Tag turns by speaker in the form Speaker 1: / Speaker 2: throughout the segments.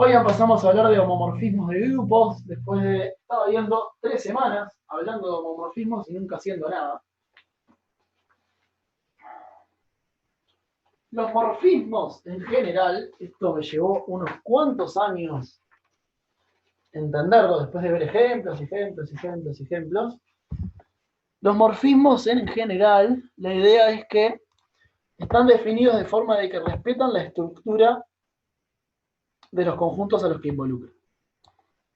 Speaker 1: Hoy ya pasamos a hablar de homomorfismos de grupos, después de, estaba viendo 3 semanas hablando de homomorfismos y nunca haciendo nada. Los morfismos en general, esto me llevó unos cuantos años entenderlo después de ver ejemplos. Los morfismos en general, la idea es que están definidos de forma de que respetan la estructura de los conjuntos a los que involucran.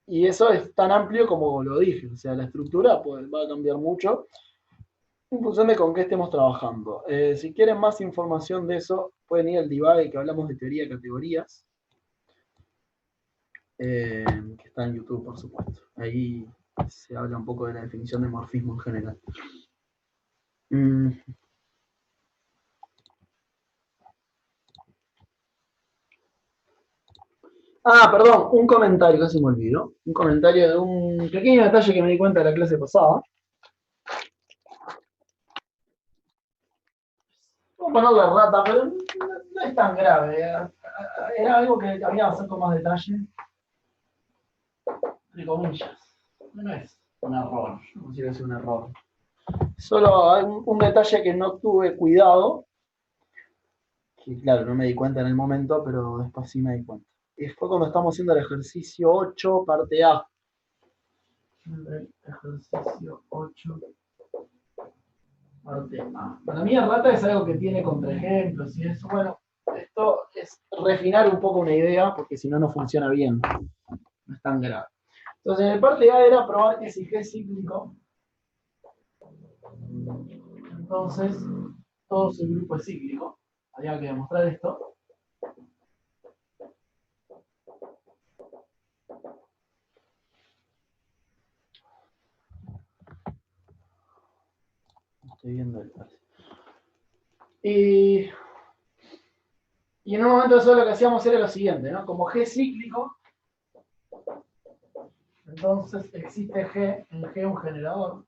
Speaker 1: Y eso es tan amplio como lo dije, o sea, la estructura pues, va a cambiar mucho en función de con qué estemos trabajando. Si quieren más información de eso, pueden ir al Divague que hablamos de teoría de categorías, que está en YouTube, por supuesto. Ahí se habla un poco de la definición de morfismo en general. Perdón, un comentario, casi me olvido. Un comentario de un pequeño detalle que me di cuenta de la clase pasada. Voy a ponerle rata, pero no es tan grave. Era algo que había que hacer con más detalle. Entre comillas. No es un error. No considero que sea un error. Solo hay un detalle que no tuve cuidado. Que claro, no me di cuenta en el momento, pero después sí me di cuenta. Y fue cuando estamos haciendo el ejercicio 8, parte A. El ejercicio 8. Parte A. Para mí, rata es algo que tiene contraejemplos y eso. Bueno, esto es refinar un poco una idea, porque si no, no funciona bien. No es tan grave. Entonces, en el parte A era probar que si G es cíclico, entonces todo su grupo es cíclico. Había que demostrar esto. Estoy viendo el parte. Y en un momento eso lo que hacíamos era lo siguiente, ¿no? Como G es cíclico, entonces existe G, en G un generador.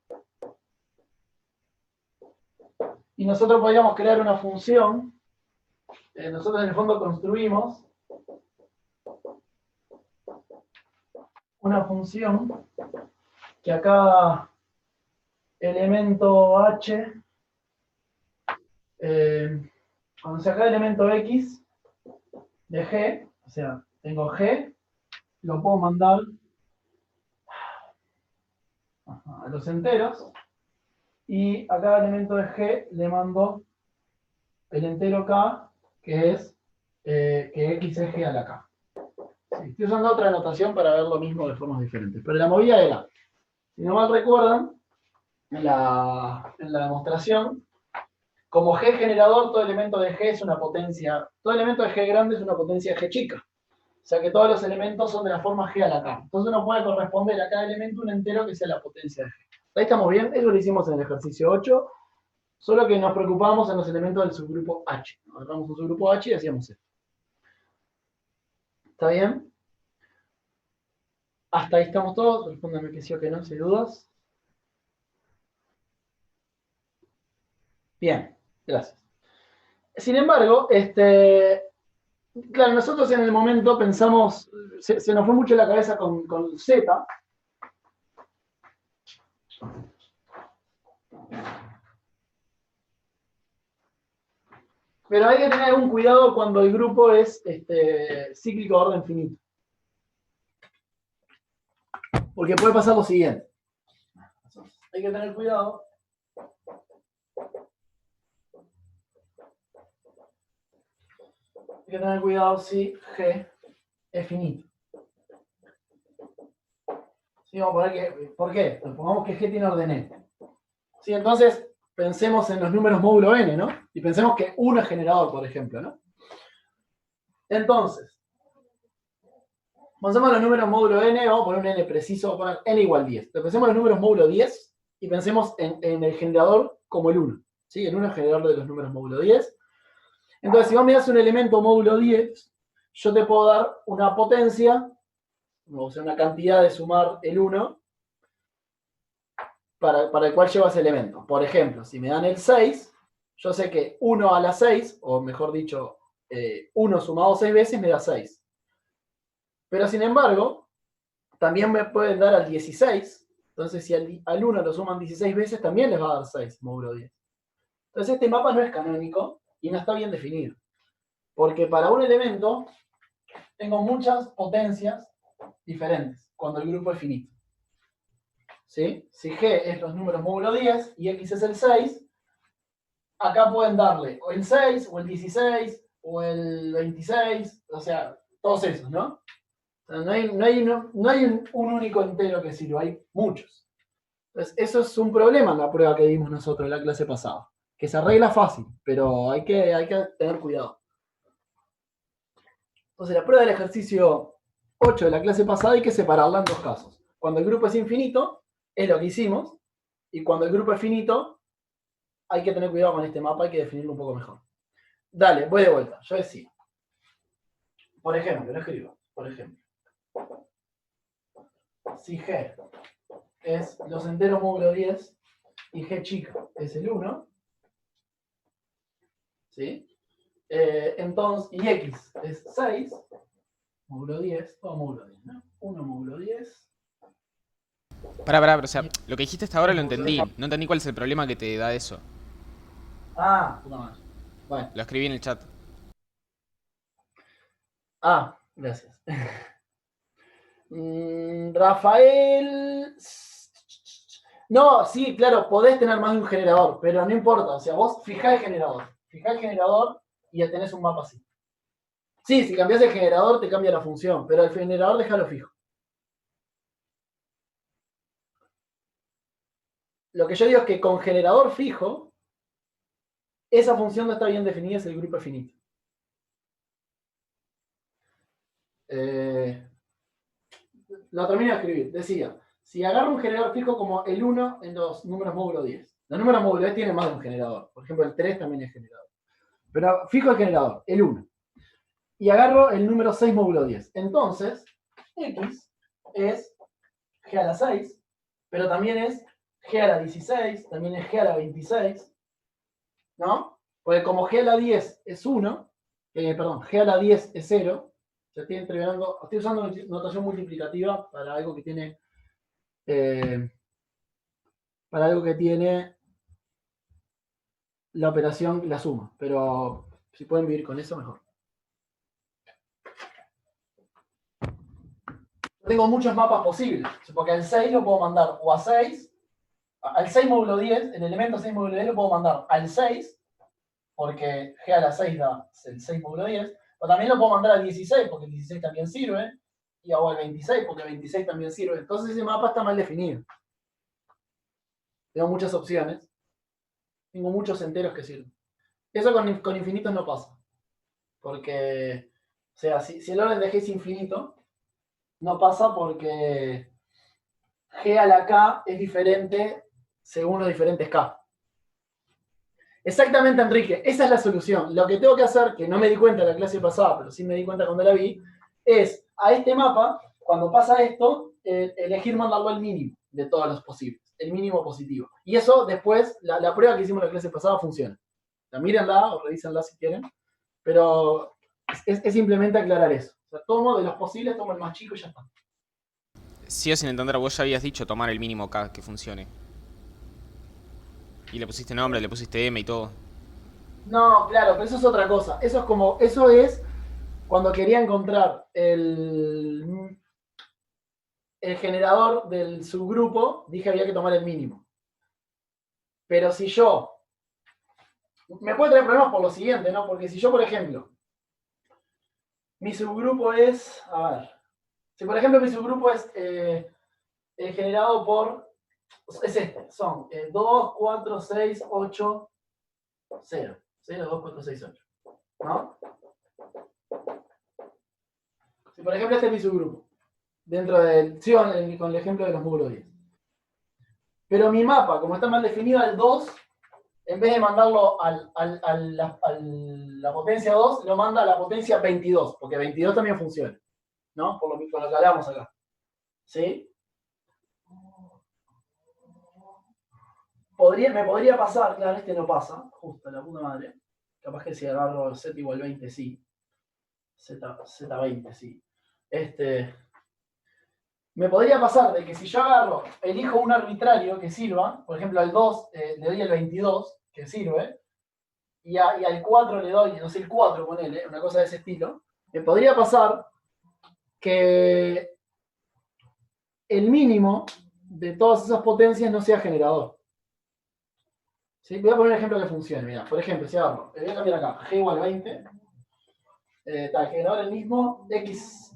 Speaker 1: Y nosotros podíamos crear una función. Nosotros en el fondo construimos una función que a cada elemento h, cuando sea cada elemento x de G, o sea, tengo G, lo puedo mandar a los enteros, y a cada elemento de G le mando el entero K, que es que X es G a la K. Sí, estoy usando otra notación para ver lo mismo de formas diferentes, pero la movida era, si no mal recuerdan, en la demostración, como G generador, todo elemento de G es una potencia, todo elemento de G grande es una potencia de G chica. O sea que todos los elementos son de la forma G a la K. Entonces uno puede corresponder a cada elemento un entero que sea la potencia de G. Ahí estamos bien, eso lo hicimos en el ejercicio 8, solo que nos preocupábamos en los elementos del subgrupo H. Agarramos un subgrupo H y hacíamos esto. ¿Está bien? Hasta ahí estamos todos, respóndanme que sí o que no, si hay dudas. Bien, gracias. Sin embargo, claro, nosotros en el momento pensamos, se nos fue mucho la cabeza con Z. Pero hay que tener algún cuidado cuando el grupo es cíclico de orden finito. Porque puede pasar lo siguiente. Hay que tener cuidado. Hay que tener cuidado si G es finito. ¿Sí? Vamos a poner que, ¿por qué? Pues pongamos que G tiene orden n. ¿Sí? Entonces, pensemos en los números módulo n, ¿no? Y pensemos que 1 es generador, por ejemplo, ¿no? Entonces, pensemos en los números módulo n, vamos a poner un n preciso, vamos a poner n igual 10. Pero pensemos en los números módulo 10 y pensemos en el generador como el 1. ¿Sí? El 1 es el generador de los números módulo 10. Entonces, si vos me das un elemento módulo 10, yo te puedo dar una potencia, o sea, una cantidad de sumar el 1 para el cual lleva ese elemento. Por ejemplo, si me dan el 6, yo sé que 1 a la 6, o mejor dicho, 1 sumado 6 veces me da 6. Pero sin embargo, también me pueden dar al 16. Entonces, si al 1 lo suman 16 veces, también les va a dar 6, módulo 10. Entonces, este mapa no es canónico y no está bien definido. Porque para un elemento tengo muchas potencias diferentes cuando el grupo es finito. ¿Sí? Si G es los números módulo 10 y X es el 6, acá pueden darle o el 6, o el 16, o el 26, o sea, todos esos, ¿no? O sea, no hay un único entero que sirva, hay muchos. Entonces, eso es un problema en la prueba que dimos nosotros en la clase pasada, que se arregla fácil, pero hay que tener cuidado. Entonces, la prueba del ejercicio 8 de la clase pasada hay que separarla en dos casos. Cuando el grupo es infinito, es lo que hicimos, y cuando el grupo es finito, hay que tener cuidado con este mapa, hay que definirlo un poco mejor. Dale, voy de vuelta. Yo decía, por ejemplo, lo escribo, por ejemplo, si G es los enteros módulo 10 y G chica es el 1, ¿sí? Entonces, y X es 6, módulo 10, todo módulo 10, ¿no? 1 módulo 10.
Speaker 2: Pará, o sea, lo que dijiste hasta ahora lo
Speaker 1: Módulo 10.
Speaker 2: entendí. No entendí cuál es el problema que te da eso.
Speaker 1: Ah, puta madre. Bueno.
Speaker 2: Lo escribí en el chat.
Speaker 1: Ah, gracias. Rafael. No, sí, claro, podés tener más de un generador, pero no importa. O sea, vos fijá el generador. Fijá el generador y ya tenés un mapa así. Sí, si cambiás el generador te cambia la función, pero el generador déjalo fijo. Lo que yo digo es que con generador fijo, esa función no está bien definida, es el grupo finito. Lo termino de escribir. Decía, si agarro un generador fijo como el 1 en los números módulo 10. Los números módulo 10 tienen más de un generador. Por ejemplo, el 3 también es generador. Pero fijo el generador, el 1. Y agarro el número 6 módulo 10. Entonces, X es G a la 6, pero también es G a la 16, también es G a la 26, ¿no? Porque como G a la 10 es 1, perdón, G a la 10 es 0, estoy usando notación multiplicativa para algo que tiene la operación, la suma, pero si pueden vivir con eso, mejor. Tengo muchos mapas posibles, porque al 6 lo puedo mandar o a 6, al 6 módulo 10, el elemento 6 módulo 10 lo puedo mandar al 6, porque G a la 6 da el 6 módulo 10, o también lo puedo mandar al 16, porque el 16 también sirve, o al 26, porque el 26 también sirve. Entonces ese mapa está mal definido. Tengo muchas opciones, tengo muchos enteros que sirven. Eso con infinitos no pasa, porque, o sea, si el orden de G es infinito, no pasa porque G a la K es diferente según los diferentes K. Exactamente, Enrique, esa es la solución. Lo que tengo que hacer, que no me di cuenta en la clase pasada, pero sí me di cuenta cuando la vi, es a este mapa, cuando pasa esto, elegir mandarlo al mínimo de todos los posibles, el mínimo positivo. Y eso después, la prueba que hicimos en la clase pasada funciona. Mírenla o revísenla si quieren, pero es simplemente aclarar eso. O sea, tomo de los posibles, tomo el más chico y ya está.
Speaker 2: Sigo sin entender, vos ya habías dicho tomar el mínimo K que funcione. Y le pusiste nombre, le pusiste M y todo.
Speaker 1: No, claro, pero eso es otra cosa. Eso es cuando quería encontrar el generador del subgrupo, dije había que tomar el mínimo. Pero si yo, me puede traer problemas por lo siguiente, ¿no? Porque si yo, por ejemplo, mi subgrupo es, a ver, si por ejemplo mi subgrupo es generado por, es este, son 2, 4, 6, 8, 0. 0, 2, 4, 6, 8. ¿No? Si por ejemplo este es mi subgrupo, dentro del, sí, con el ejemplo de los módulos 10. Pero mi mapa, como está mal definido al 2, en vez de mandarlo a la potencia 2, lo manda a la potencia 22, porque 22 también funciona, ¿no? Por lo que hablamos acá. ¿Sí? Me podría pasar, claro, este no pasa, justo, la puta madre. Capaz que si agarro Z igual 20, sí. Z20, sí. me podría pasar de que si yo agarro, elijo un arbitrario que sirva, por ejemplo al 2 le doy el 22, que sirve, y al 4 le doy, no sé, el 4, ponele, una cosa de ese estilo, me podría pasar que el mínimo de todas esas potencias no sea generador. ¿Sí? Voy a poner un ejemplo que funcione. Mira, por ejemplo, si agarro, voy a cambiar acá, g igual 20, tal, generador el mismo, x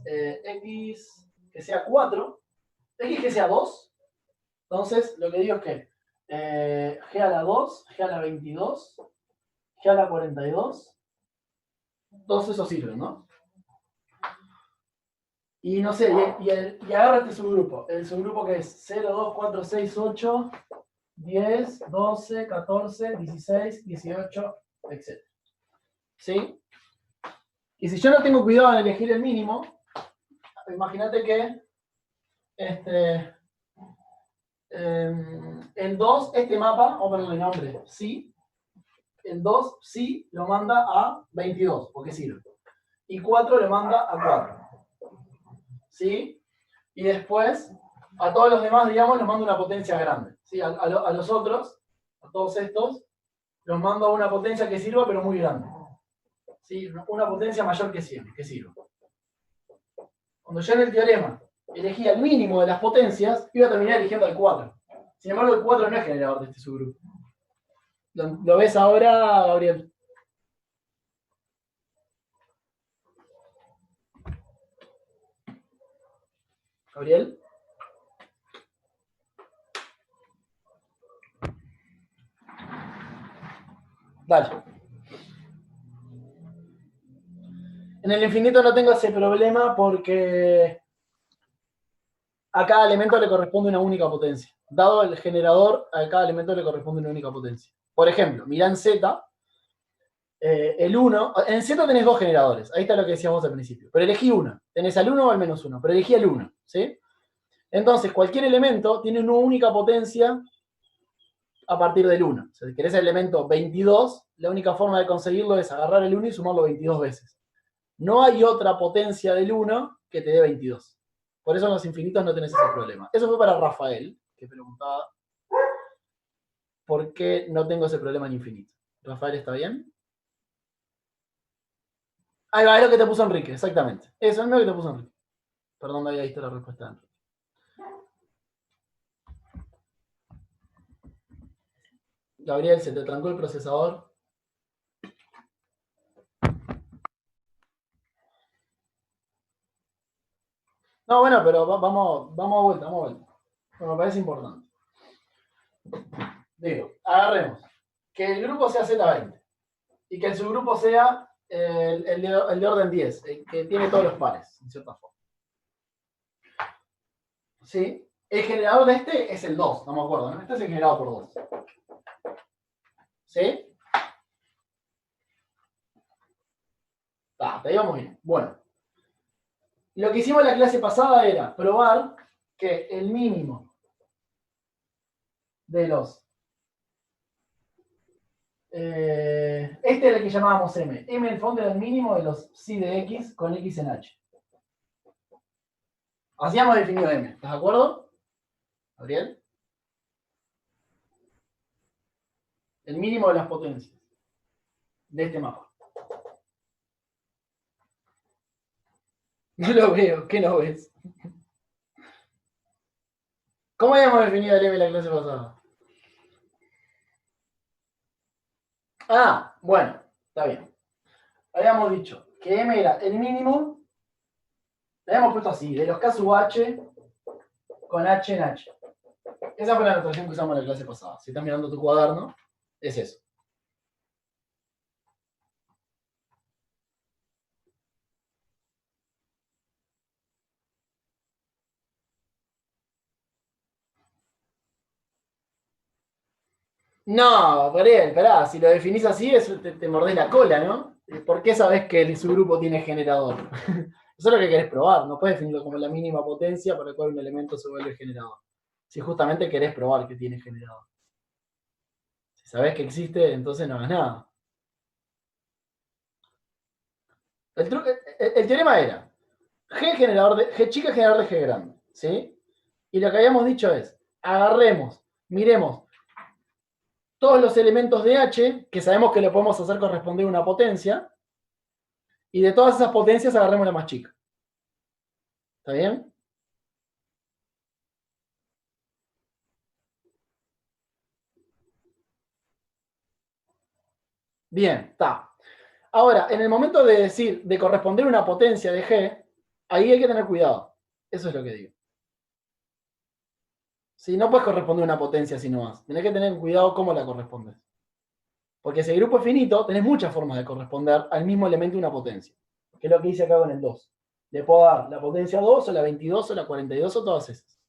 Speaker 1: que sea 4, x que sea 2. Entonces, lo que digo es que g a la 2, g a la 22, g a la 42, todos esos sirven, ¿no? Y no sé, y agarra este subgrupo. El subgrupo que es 0, 2, 4, 6, 8, 10, 12, 14, 16, 18, etc. ¿Sí? Y si yo no tengo cuidado en elegir el mínimo, imagínate que el 2, este mapa, vamos a ponerle nombre, sí. El 2, sí, lo manda a 22, porque sirve. Y 4 lo manda a 4. ¿Sí? Y después, a todos los demás, digamos, los mando una potencia grande. ¿Sí? A los otros, a todos estos, los mando a una potencia que sirva, pero muy grande. ¿Sí? Una potencia mayor que 100, que sirva. Cuando yo en el teorema elegía el mínimo de las potencias, iba a terminar eligiendo el 4. Sin embargo, el 4 no es generador de este subgrupo. ¿Lo ves ahora, Gabriel? ¿Gabriel? Dale. En el infinito no tengo ese problema porque a cada elemento le corresponde una única potencia. Dado el generador, a cada elemento le corresponde una única potencia. Por ejemplo, mirá en Z, el 1, en Z tenés dos generadores, ahí está lo que decíamos al principio, pero elegí uno, tenés al 1 o al menos 1, pero elegí el 1, ¿sí? Entonces, cualquier elemento tiene una única potencia a partir del 1. O sea, si querés el elemento 22, la única forma de conseguirlo es agarrar el 1 y sumarlo 22 veces. No hay otra potencia del 1 que te dé 22. Por eso en los infinitos no tenés ese problema. Eso fue para Rafael, que preguntaba por qué no tengo ese problema en infinito. ¿Rafael está bien? Ahí va, es lo que te puso Enrique, exactamente. Eso es lo que te puso Enrique. Perdón, no había visto la respuesta de Enrique. Gabriel, ¿se te trancó el procesador? No, bueno, pero vamos a vuelta, vamos a vuelta. Me parece importante. Digo, agarremos que el grupo sea Z20 y que el subgrupo sea el de orden 10, el que tiene todos los pares, en cierta forma. ¿Sí? El generador de este es el 2, no me acuerdo, ¿no? Este es el generado por 2. ¿Sí? Te íbamos bien. Bueno. Lo que hicimos en la clase pasada era probar que el mínimo de los... este era el que llamábamos M. M en el fondo era el mínimo de los psi de X con X en H. Así hemos definido M. ¿Estás de acuerdo, Gabriel? El mínimo de las potencias de este mapa. No lo veo. ¿Qué no ves? ¿Cómo habíamos definido el M en la clase pasada? Ah, bueno, está bien. Habíamos dicho que M era el mínimo, le habíamos puesto así, de los K sub H con H en H. Esa fue la notación que usamos en la clase pasada. Si estás mirando tu cuaderno, es eso. No, Gabriel, pará, si lo definís así, te mordés la cola, ¿no? ¿Por qué sabés que el subgrupo tiene generador? Eso es lo que querés probar, no puedes definirlo como la mínima potencia para la cual un elemento se vuelve generador. Si justamente querés probar que tiene generador. Si sabés que existe, entonces no hagas nada. El teorema era G chica es generador de G grande, ¿sí? Y lo que habíamos dicho es, agarremos, miremos todos los elementos de H, que sabemos que le podemos hacer corresponder una potencia, y de todas esas potencias agarremos la más chica. ¿Está bien? Bien, está. Ahora, en el momento de decir, de corresponder una potencia de G, ahí hay que tener cuidado. Eso es lo que digo. Si no puedes corresponder una potencia así nomás, tenés que tener cuidado cómo la correspondes. Porque si el grupo es finito, tenés muchas formas de corresponder al mismo elemento una potencia. Que es lo que hice acá con el 2. Le puedo dar la potencia 2 o la 22 o la 42 o todas esas.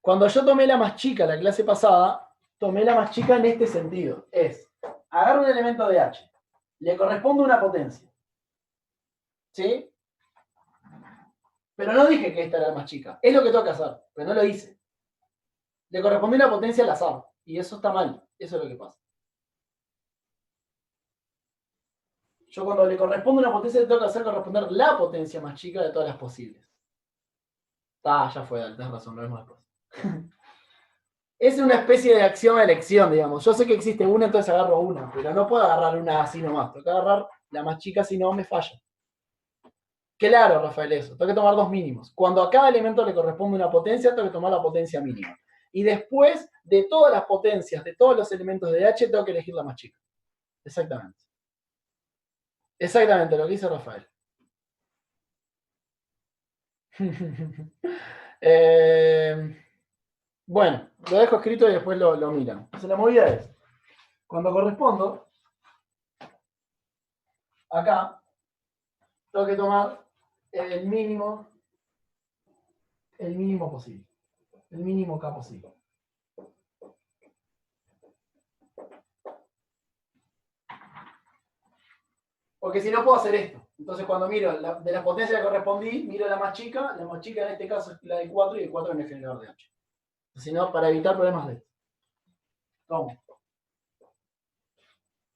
Speaker 1: Cuando yo tomé la más chica la clase pasada, tomé la más chica en este sentido. Es, agarro un elemento de H, le corresponde una potencia. ¿Sí? Pero no dije que esta era la más chica. Es lo que tengo que hacer, pero no lo hice. Le corresponde una potencia al azar. Y eso está mal. Eso es lo que pasa. Yo cuando le corresponde una potencia, le tengo que hacer corresponder la potencia más chica de todas las posibles. Ah, ya fue, tenés razón, lo vemos después. Es una especie de acción a elección, digamos. Yo sé que existe una, entonces agarro una, pero no puedo agarrar una así nomás. Tengo que agarrar la más chica, si no me falla. Claro, Rafael, eso. Tengo que tomar dos mínimos. Cuando a cada elemento le corresponde una potencia, tengo que tomar la potencia mínima. Y después de todas las potencias, de todos los elementos de H, tengo que elegir la más chica. Exactamente. Exactamente, lo que dice Rafael. Bueno, lo dejo escrito y después lo miran. Entonces la movida es, cuando correspondo, acá, tengo que tomar el mínimo posible. El mínimo K posible. Porque si no puedo hacer esto. Entonces cuando miro de la potencia que correspondí, miro la más chica en este caso es la de 4 y el 4 en el generador de H. Si no, para evitar problemas de esto. Tomo.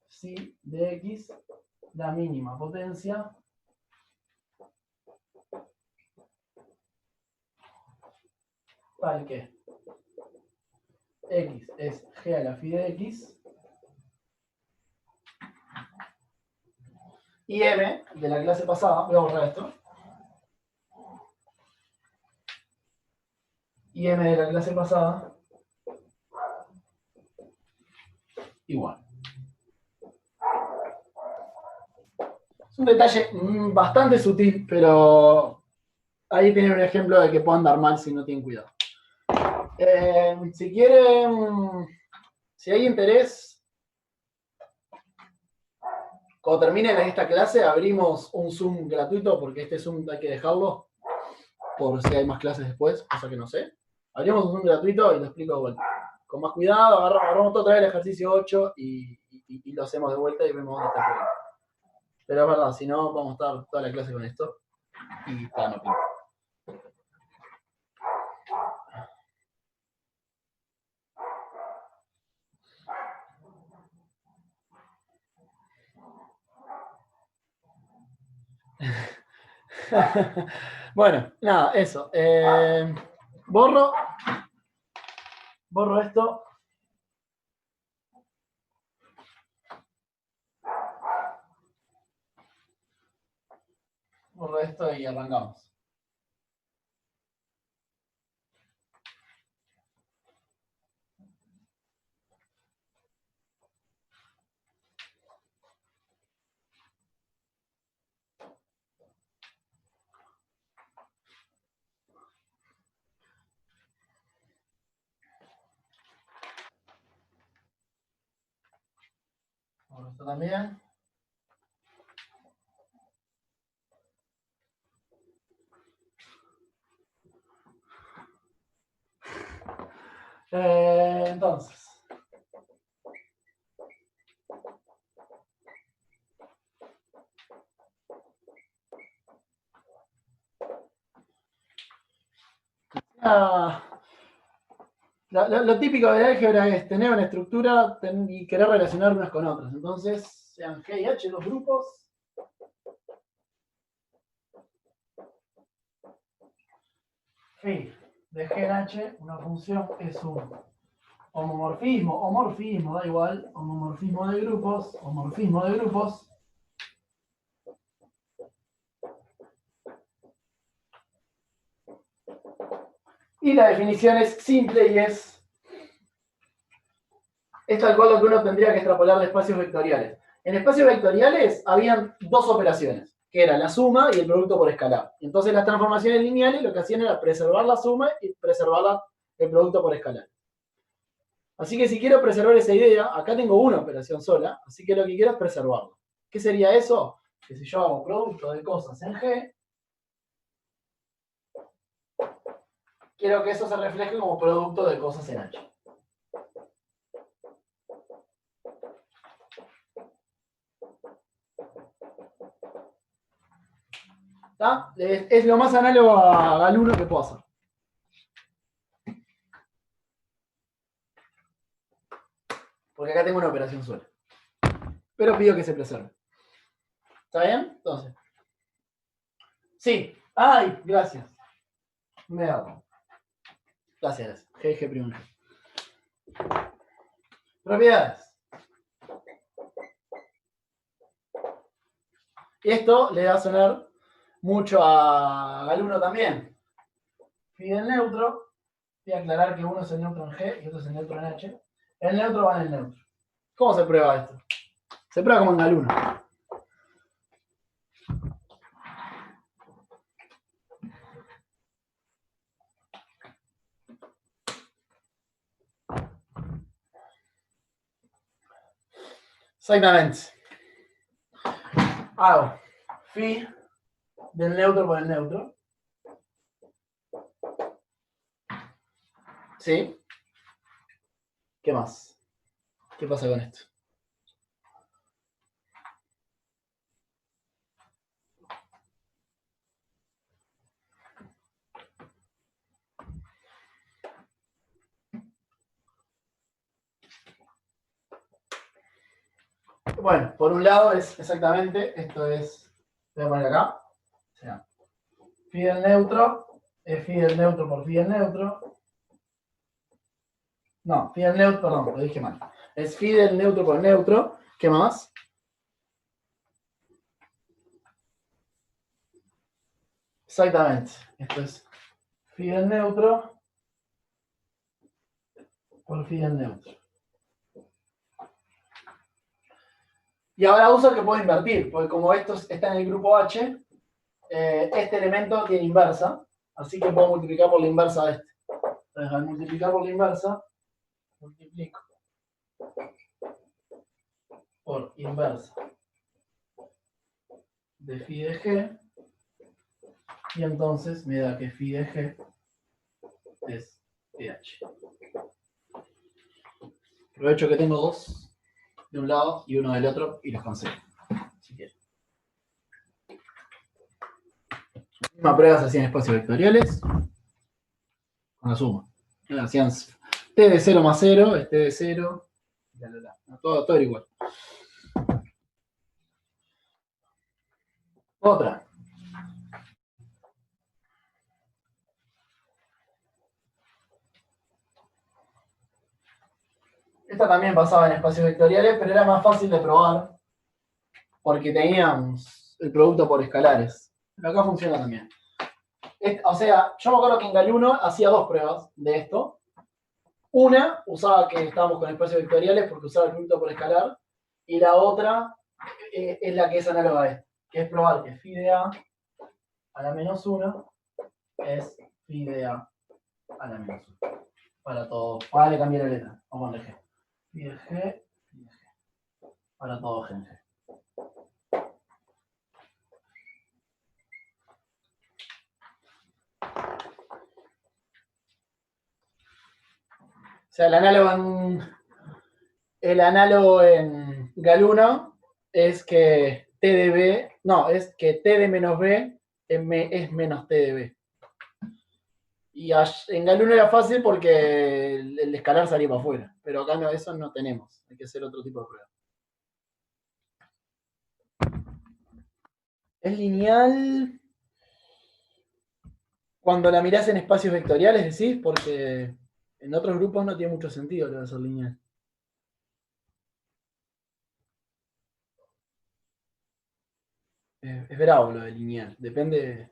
Speaker 1: Si de X, la mínima potencia tal que X es G a la phi de X y M de la clase pasada, voy a borrar esto, y M de la clase pasada igual. Es un detalle bastante sutil, pero ahí tienen un ejemplo de que puede andar mal si no tienen cuidado. Si quieren, si hay interés, cuando termine esta clase abrimos un Zoom gratuito, porque este Zoom hay que dejarlo por si hay más clases después, cosa que no sé. Abrimos un Zoom gratuito y lo explico de vuelta. Con más cuidado, agarramos otra vez el ejercicio 8 y lo hacemos de vuelta y vemos dónde está el problema. Pero es verdad, si no, vamos a estar toda la clase con esto y está, no pinta. Bueno, nada, eso. Borro esto. Borro esto y arrancamos. Borro esto también. Entonces. Lo típico de la álgebra es tener una estructura y querer relacionar unas con otras. Entonces, sean G y H dos grupos. Phi de G en H, una función, es un homomorfismo, o morfismo, da igual, homomorfismo de grupos, Y la definición es simple y es tal cual lo que uno tendría que extrapolar de espacios vectoriales. En espacios vectoriales habían dos operaciones, que era la suma y el producto por escalar. Entonces las transformaciones lineales lo que hacían era preservar la suma y preservar el producto por escalar. Así que si quiero preservar esa idea, acá tengo una operación sola, así que lo que quiero es preservarla. ¿Qué sería eso? Que si yo hago producto de cosas en G, quiero que eso se refleje como producto de cosas en H. ¿Está? Es lo más análogo a Galuno que puedo hacer. Porque acá tengo una operación sola. Pero pido que se preserve. ¿Está bien? Entonces. Sí. ¡Ay! Gracias. Me hago. Gracias. GG primero. Propiedades. Esto le va a sonar mucho a Galuno también. Phi del neutro. Voy a aclarar que uno es el neutro en G y otro es el neutro en H. El neutro va en el neutro. ¿Cómo se prueba esto? Se prueba como en Galuno. Exactamente. Hago phi del neutro por el neutro. ¿Sí? ¿Qué más? ¿Qué pasa con esto? Bueno, por un lado es exactamente, esto es, voy a poner acá, o sea, phi del neutro es phi del neutro por phi del neutro. No, phi del neutro, perdón, lo dije mal. Es phi del neutro por neutro. ¿Qué más? Exactamente. Esto es phi del neutro por phi del neutro. Y ahora uso que puedo invertir, porque como esto está en el grupo H, este elemento tiene inversa, así que puedo multiplicar por la inversa de este. Entonces, al multiplicar por la inversa, multiplico por inversa de phi de G, y entonces me da que phi de G es pH. Aprovecho que tengo dos de un lado y uno del otro y los cancelo, si quieren. La misma prueba se hacía en espacios vectoriales con la suma. Hacían t de 0 más 0 es t de 0, todo era igual. Otra. Esta también pasaba en espacios vectoriales, pero era más fácil de probar porque teníamos el producto por escalares. Pero acá funciona también. O sea, yo me acuerdo que en Galuno hacía dos pruebas de esto. Una usaba que estábamos con espacios vectoriales porque usaba el producto por escalar. Y la otra es la que es análoga a esta, que es probar que phi de A a la menos 1 es phi de A a la menos 1. Para todo. Ahora le cambié la letra. Vamos a poner G. Phi de G, phi de G. Para todo G en G. O sea, el análogo en Galuno es que T de B, no, es que T de menos B es menos T de B. Y en Galoon era fácil porque el escalar salía para afuera. Pero acá no, eso no tenemos. Hay que hacer otro tipo de prueba. Es lineal cuando la mirás en espacios vectoriales, decís, porque en otros grupos no tiene mucho sentido lo de ser lineal. Es bravo lo de lineal. Depende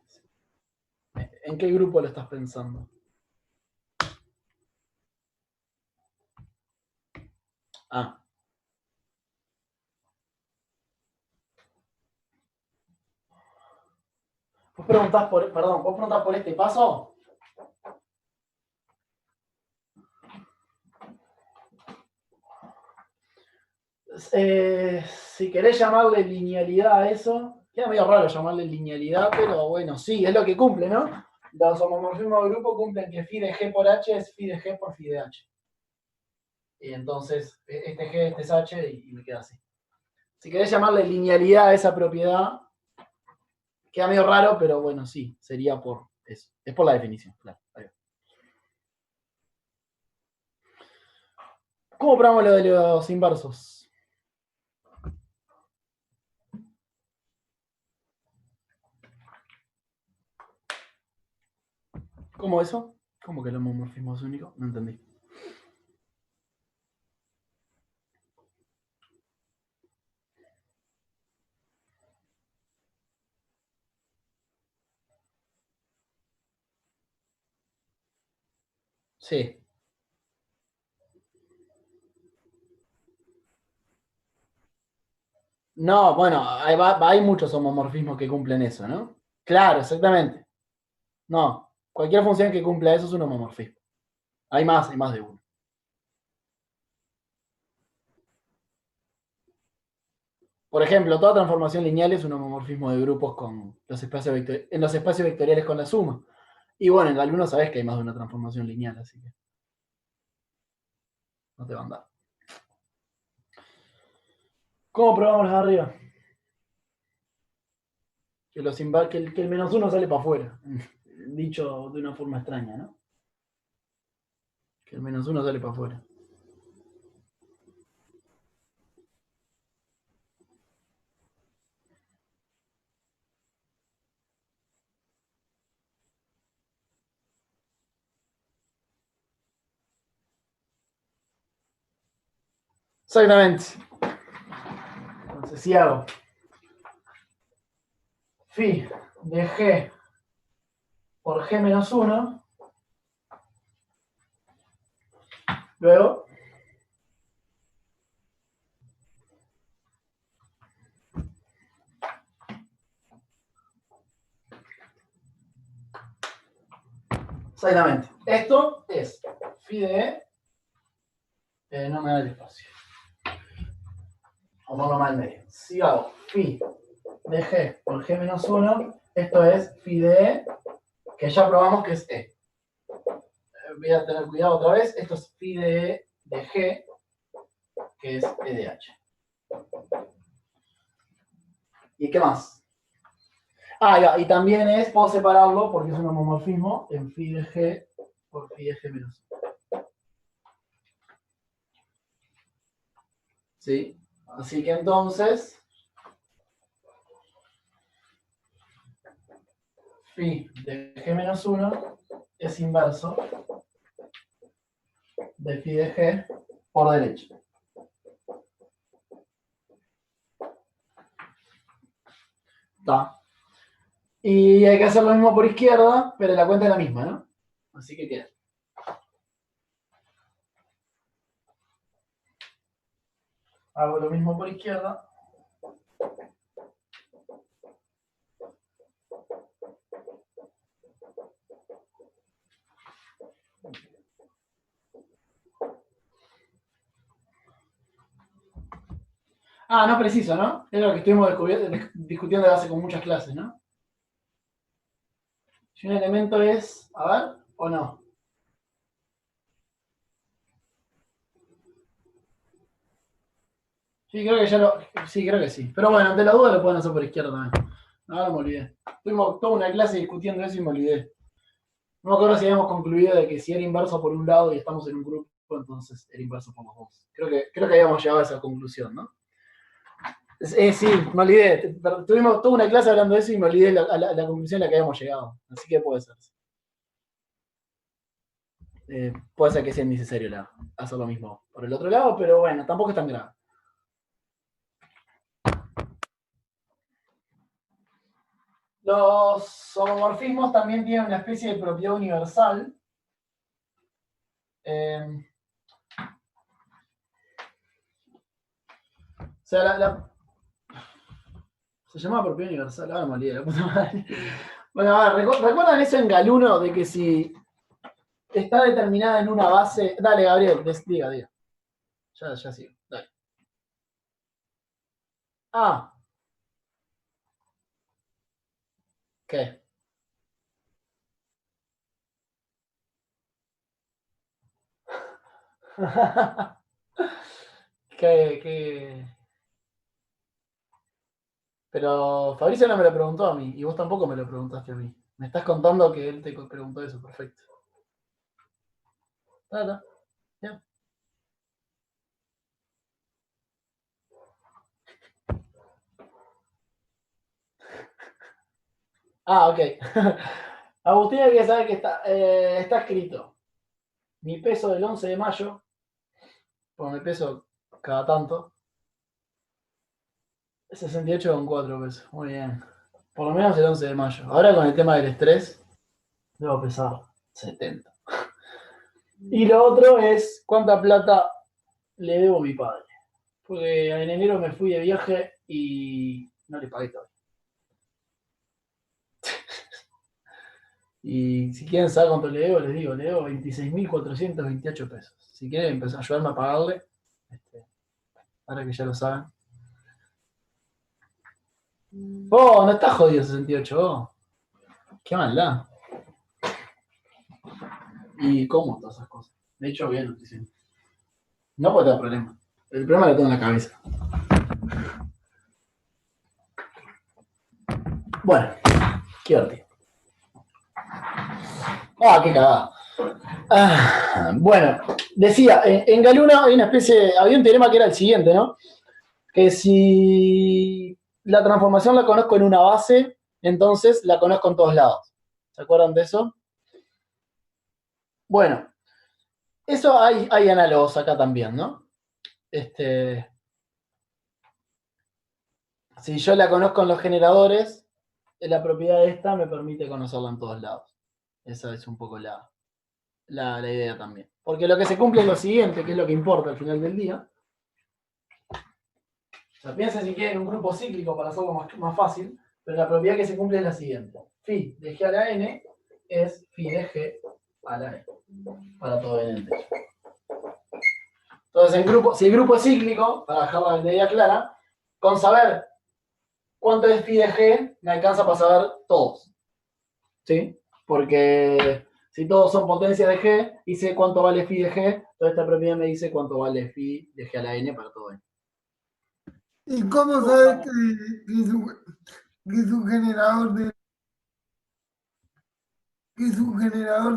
Speaker 1: en qué grupo lo estás pensando. Ah. ¿Vos preguntás por este paso? Si querés llamarle linealidad a eso, queda medio raro llamarle linealidad, pero bueno, sí, es lo que cumple, ¿no? Los homomorfismos de grupo cumplen que phi de G por H es phi de G por phi de H. Y entonces, este G, este es H y me queda así. Si querés llamarle linealidad a esa propiedad, queda medio raro, pero bueno, sí, sería por eso. Es por la definición, claro. ¿Cómo probamos lo de los inversos? ¿Cómo eso? ¿Cómo que el homomorfismo es único? No entendí. Sí. No, bueno, hay muchos homomorfismos que cumplen eso, ¿no? Claro, exactamente. No, cualquier función que cumpla eso es un homomorfismo. Hay más de uno. Por ejemplo, toda transformación lineal es un homomorfismo de grupos con los espacios en los espacios vectoriales con la suma. Y bueno, en algunos sabes que hay más de una transformación lineal, así que no te va a andar. ¿Cómo probamos las de arriba? Que el menos uno sale para afuera. Dicho de una forma extraña, ¿no? Que el menos uno sale para afuera. Exactamente. Entonces, si hago phi de G por G menos 1, luego exactamente. Esto es phi de E, no me da el espacio. Vamos a al medio. Si hago phi de G por G menos 1, esto es phi de E, que ya probamos que es E. Voy a tener cuidado otra vez. Esto es phi de E de G, que es E de H. ¿Y qué más? Y también puedo separarlo porque es un homomorfismo en phi de G por phi de G menos 1. ¿Sí? Así que entonces, phi de G menos 1 es inverso de phi de G por derecha. ¿Está? Y hay que hacer lo mismo por izquierda, pero la cuenta es la misma, ¿no? Así que queda. Hago lo mismo por izquierda. No preciso, ¿no? Es lo que estuvimos discutiendo hace con muchas clases, ¿no? Si un elemento es, a ver, o no. Sí, creo que sí, creo que sí. Pero bueno, ante la duda lo pueden hacer por izquierda también. Ahora me olvidé. Tuvimos toda una clase discutiendo eso y me olvidé. No me acuerdo si habíamos concluido de que si era inverso por un lado y estamos en un grupo, entonces era inverso por los dos. Creo que habíamos llegado a esa conclusión, ¿no? Sí, me olvidé. Tuvimos toda una clase hablando de eso y me olvidé la conclusión a la que habíamos llegado. Así que puede ser. Puede ser que sea innecesario hacer lo mismo por el otro lado, pero bueno, tampoco es tan grave. Los homomorfismos también tienen una especie de propiedad universal. O sea, se llama propiedad universal. Ahora me olvidé, la puta madre. Bueno, a ver, ¿recuerdan eso en Galuno de que si está determinada en una base. Dale, Gabriel, diga. Ya sigo. Dale. Ah, ¿qué? ¿Qué? Pero Fabricio no me lo preguntó a mí y vos tampoco me lo preguntaste a mí. Me estás contando que él te preguntó eso, perfecto. Nada, ya. Ah, ok. Agustina quiere saber que está escrito. Mi peso del 11 de mayo, porque me peso cada tanto, es 68,4 pesos. Muy bien. Por lo menos el 11 de mayo. Ahora con el tema del estrés, debo pesar 70. Y lo otro es cuánta plata le debo a mi padre. Porque en enero me fui de viaje y no le pagué todo. Y si quieren saber cuánto les digo, le debo 26.428 pesos. Si quieren empezar a ayudarme a pagarle, ahora que ya lo saben. Oh, no está jodido 68, oh. Qué maldad. ¿Y cómo todas esas cosas? De hecho, bien nutrición. No puedo tener problema. El problema lo tengo en la cabeza. Bueno, qué divertido. Ah, qué cagada. Bueno, decía, en Galuna hay una especie, había un teorema que era el siguiente, ¿no? Que si la transformación la conozco en una base, entonces la conozco en todos lados. ¿Se acuerdan de eso? Bueno, eso hay análogos acá también, ¿no? Si yo la conozco en los generadores, la propiedad de esta me permite conocerla en todos lados. Esa es un poco la idea también. Porque lo que se cumple es lo siguiente, que es lo que importa al final del día. O sea, piensen si quieren un grupo cíclico para hacerlo más fácil, pero la propiedad que se cumple es la siguiente. Phi de G a la N es phi de G a la N, para todo n entero. Entonces, si el grupo es cíclico, para dejar la idea clara, con saber cuánto es phi de G, me alcanza para saber todos. ¿Sí? Porque si todos son potencias de G y sé cuánto vale phi de G, toda esta propiedad me dice cuánto vale phi de G a la N para todo n.
Speaker 3: ¿Y cómo sabes que es un generador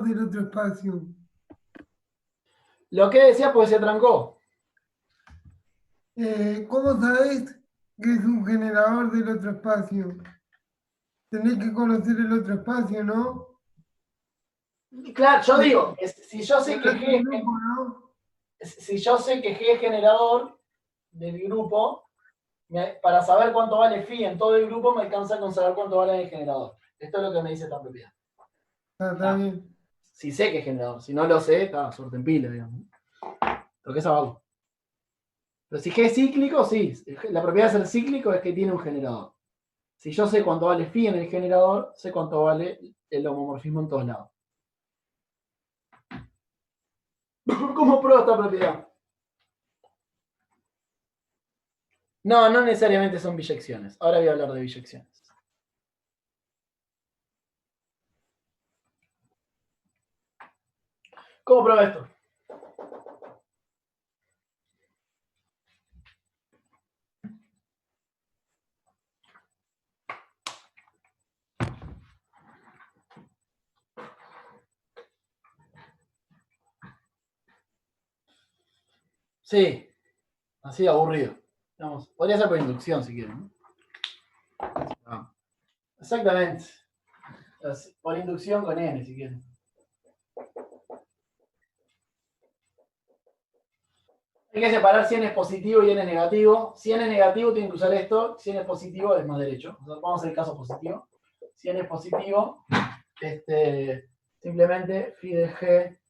Speaker 3: del otro espacio?
Speaker 1: Lo que decía, pues se trancó.
Speaker 3: ¿Cómo sabes que es un generador del otro espacio? Tenés que conocer el otro espacio, ¿no?
Speaker 1: Claro, yo digo, si yo sé que G,
Speaker 3: Grupo, ¿no?
Speaker 1: si yo sé que G es generador del grupo, para saber cuánto vale phi en todo el grupo, me alcanza con saber cuánto vale el generador. Esto es lo que me dice esta propiedad.
Speaker 3: Está bien.
Speaker 1: Si sé que es generador, si no lo sé, está suerte en pila, digamos. Lo que es abajo. Pero si G es cíclico, sí. La propiedad de ser cíclico es que tiene un generador. Si yo sé cuánto vale phi en el generador, sé cuánto vale el homomorfismo en todos lados. ¿Cómo pruebo esta propiedad? No necesariamente son biyecciones. Ahora voy a hablar de biyecciones. ¿Cómo pruebo esto? Sí, así aburrido. Digamos, podría ser por inducción si quieren, ¿no? Exactamente. Por inducción con n si quieren. Hay que separar si n es positivo y n es negativo. Si n es negativo tienen que usar esto, si n es positivo es más derecho. Vamos a hacer el caso positivo. Si n es positivo, simplemente phi de g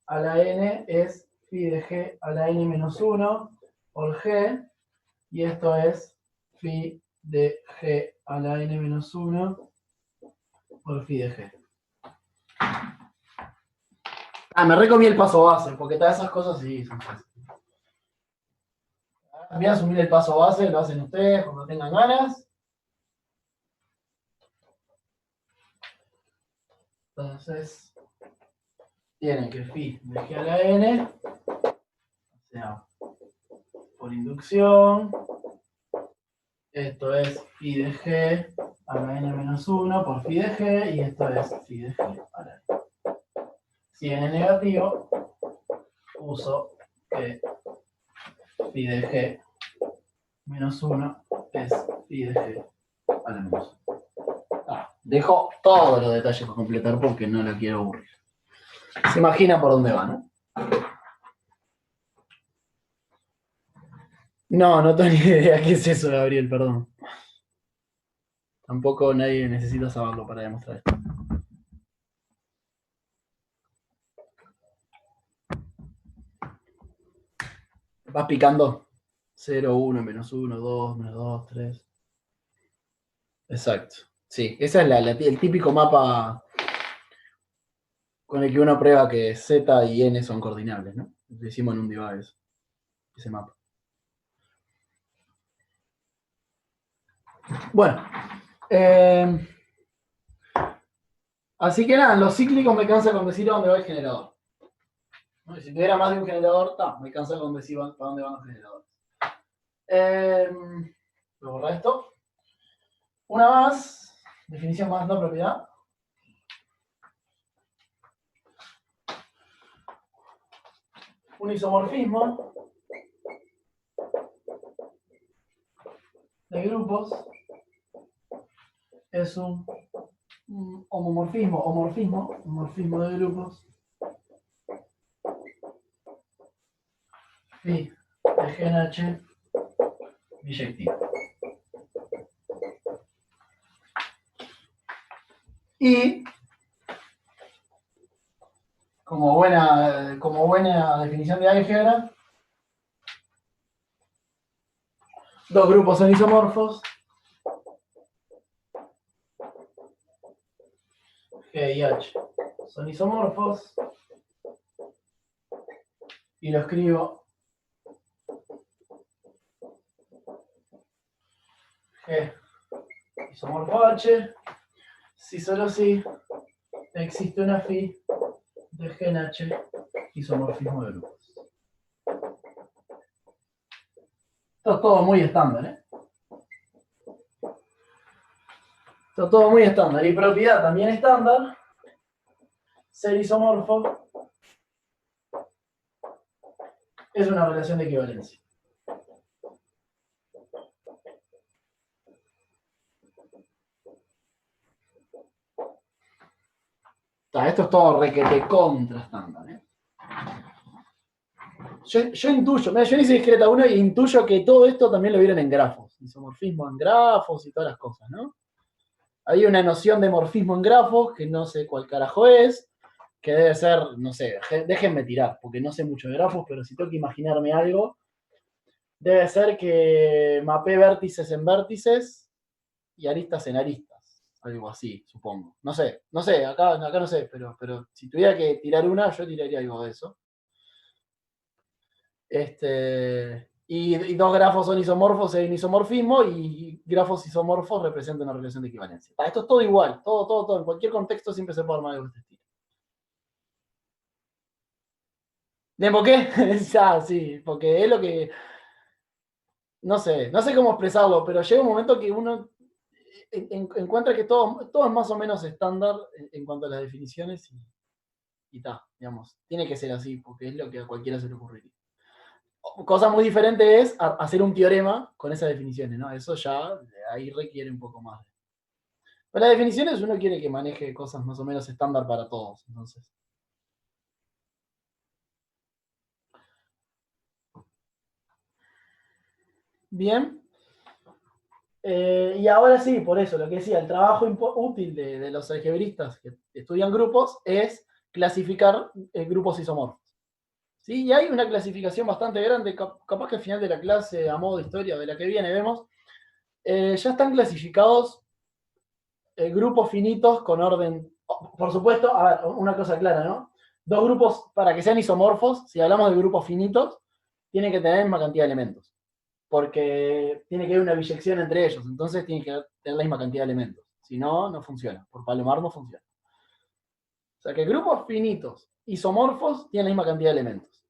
Speaker 1: a la n es phi de g a la n menos 1 por g, y esto es phi de g a la n menos 1 por phi de g. Me recomí el paso base, porque todas esas cosas sí son fáciles. Voy a asumir el paso base, lo hacen ustedes cuando tengan ganas. Entonces, tienen que phi de g a la n, o sea, por inducción, esto es phi de g a la n menos 1 por phi de g, y esto es phi de g a la n. Si n es negativo, uso que phi de g menos 1 es phi de g a la menos 1. Dejo todos los detalles para completar porque no lo quiero aburrir. Se imagina por dónde va, ¿no? No tengo ni idea qué es eso, Gabriel, perdón. Tampoco nadie necesita saberlo para demostrar esto. Vas picando 0, 1, menos 1, 2, menos 2, 3. Exacto. Sí, ese es el típico mapa con el que uno prueba que Z y N son coordinables, ¿no? Lo hicimos en un device, ese mapa. Bueno. Así que nada, los cíclicos me cansa con decir a dónde va el generador. ¿No? Si tuviera más de un generador, me cansa con decir para dónde van los generadores. Voy a borrar esto. Una más, definición más no propiedad. Un isomorfismo de grupos es un homomorfismo de grupos phi de G en H biyectivo. Y como buena definición de álgebra, dos grupos son isomorfos, G y H son isomorfos, y lo escribo G isomorfo H, si solo si existe una phi de G en H isomorfismo de grupos. Esto es todo muy estándar, ¿eh? Esto es todo muy estándar. Y propiedad también estándar. Ser isomorfo es una relación de equivalencia. Esto es todo requete contra estándar, ¿eh? Yo intuyo, yo hice discreta 1 y intuyo que todo esto también lo vieron en grafos. Isomorfismo en grafos y todas las cosas, ¿no? Hay una noción de morfismo en grafos que no sé cuál carajo es, que debe ser, no sé, déjenme tirar, porque no sé mucho de grafos, pero si tengo que imaginarme algo, debe ser que mapé vértices en vértices y aristas en aristas. Algo así, supongo. No sé, acá no sé, pero si tuviera que tirar una, yo tiraría algo de eso. Y dos grafos son isomorfos en isomorfismo, y grafos isomorfos representan una relación de equivalencia. Esto es todo igual, todo. En cualquier contexto siempre se puede armar algo de este estilo. ¿De por qué? Sí, porque es lo que... No sé cómo expresarlo, pero llega un momento que uno encuentra que todo es más o menos estándar en cuanto a las definiciones y digamos, tiene que ser así, porque es lo que a cualquiera se le ocurriría. Cosa muy diferente es hacer un teorema con esas definiciones, ¿no? Eso ya ahí requiere un poco más. Pero las definiciones uno quiere que maneje cosas más o menos estándar para todos, entonces. Bien. Y ahora sí, por eso, lo que decía, el trabajo útil de los algebristas que estudian grupos es clasificar grupos isomorfos. ¿Sí? Y hay una clasificación bastante grande, capaz que al final de la clase, a modo de historia de la que viene, vemos, ya están clasificados grupos finitos con orden. Por supuesto, a ver, una cosa clara, ¿no? Dos grupos, para que sean isomorfos, si hablamos de grupos finitos, tienen que tener la misma cantidad de elementos. Porque tiene que haber una biyección entre ellos, entonces tiene que tener la misma cantidad de elementos. Si no, no funciona. Por Palomar no funciona. O sea que grupos finitos isomorfos tienen la misma cantidad de elementos.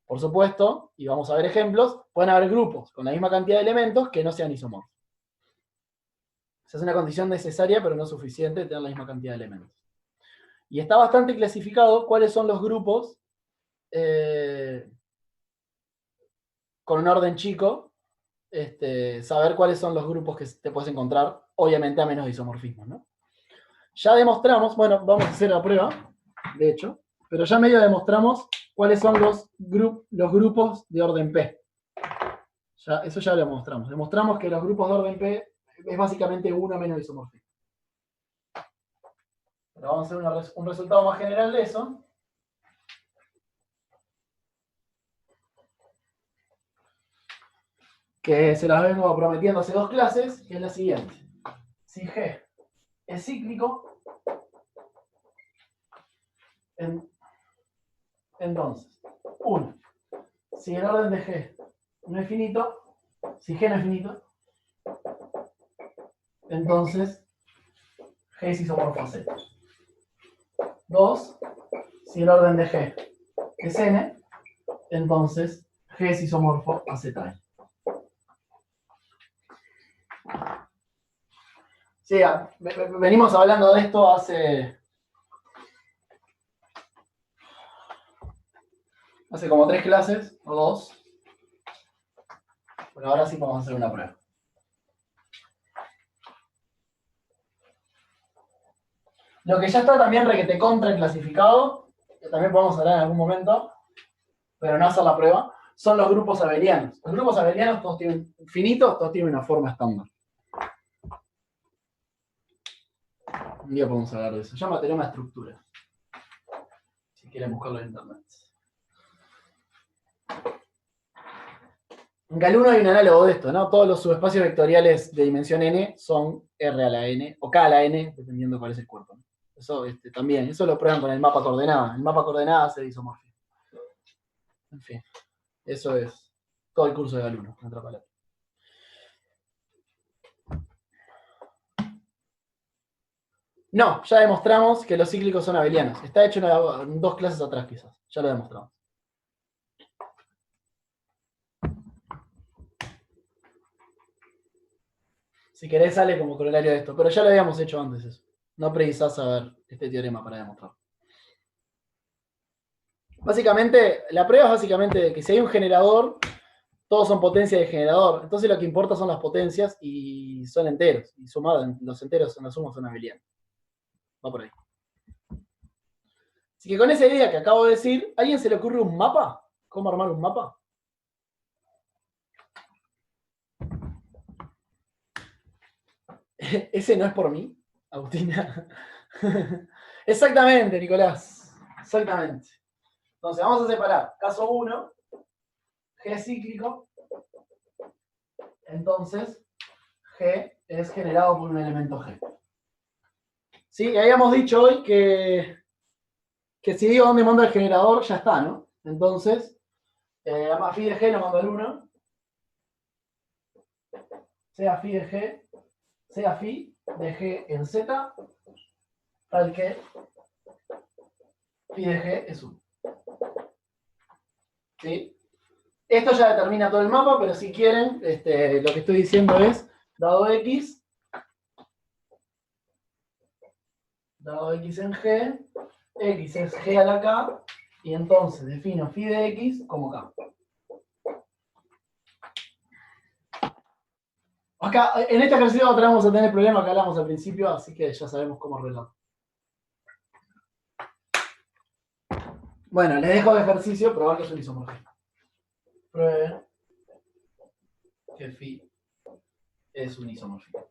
Speaker 1: Por supuesto, y vamos a ver ejemplos, pueden haber grupos con la misma cantidad de elementos que no sean isomorfos. Esa es una condición necesaria, pero no suficiente de tener la misma cantidad de elementos. Y está bastante clasificado cuáles son los grupos con un orden chico, saber cuáles son los grupos que te puedes encontrar, obviamente a menos de isomorfismo, ¿no? Ya demostramos, bueno, vamos a hacer la prueba, de hecho, pero ya medio demostramos cuáles son los grupos de orden P. Eso ya lo demostramos. Demostramos que los grupos de orden P es básicamente uno menos isomorfismo. Pero vamos a hacer un resultado más general de eso. Que se las vengo prometiendo hace 2 clases, que es la siguiente. Si G es cíclico, entonces, 1. Si el orden de G no es finito, si G no es finito, entonces G es isomorfo a Z. 2. Si el orden de G es N, entonces G es isomorfo a Z. Sí, venimos hablando de esto hace como 3 clases, o 2. Pero ahora sí vamos a hacer una prueba. Lo que ya está también requete contra clasificado, que también podemos hablar en algún momento, pero no hacer la prueba, son los grupos abelianos. Los grupos abelianos todos tienen finitos, todos tienen una forma estándar. Un día podemos hablar de eso. Llama teorema de estructura. Si quieren buscarlo en internet. En Cal1 hay un análogo de esto, ¿no? Todos los subespacios vectoriales de dimensión n son R a la n, o K a la n, dependiendo cuál es el cuerpo. Eso también, eso lo prueban con el mapa coordenada. El mapa coordenada hace isomorfismo. En fin, eso es todo el curso de Cal1, en otra palabra. No, ya demostramos que los cíclicos son abelianos. Está hecho en 2 clases atrás, quizás. Ya lo demostramos. Si querés, sale como corolario de esto. Pero ya lo habíamos hecho antes eso. No precisás saber este teorema para demostrarlo. Básicamente, la prueba es básicamente que si hay un generador, todos son potencias de generador. Entonces lo que importa son las potencias y son enteros. Y sumados, los enteros en la suma son abelianos. Va por ahí. Así que con esa idea que acabo de decir, ¿a alguien se le ocurre un mapa? ¿Cómo armar un mapa? Ese no es por mí, Agustina. Exactamente, Nicolás. Exactamente. Entonces vamos a separar. Caso 1, G es cíclico. Entonces, G es generado por un elemento G. Sí, habíamos dicho hoy que si digo dónde manda el generador, ya está, ¿no? Entonces, a phi de G lo mando al 1. Sea phi de G, sea phi de G en Z, tal que phi de G es 1. ¿Sí? Esto ya determina todo el mapa, pero si quieren, lo que estoy diciendo es, dado X en G, X es G a la K, y entonces defino phi de X como K. Acá, en este ejercicio otra vez vamos a tener el problema que hablamos al principio, así que ya sabemos cómo arreglarlo. Bueno, les dejo de ejercicio probar que es un isomorfismo. Prueben que phi es un isomorfismo.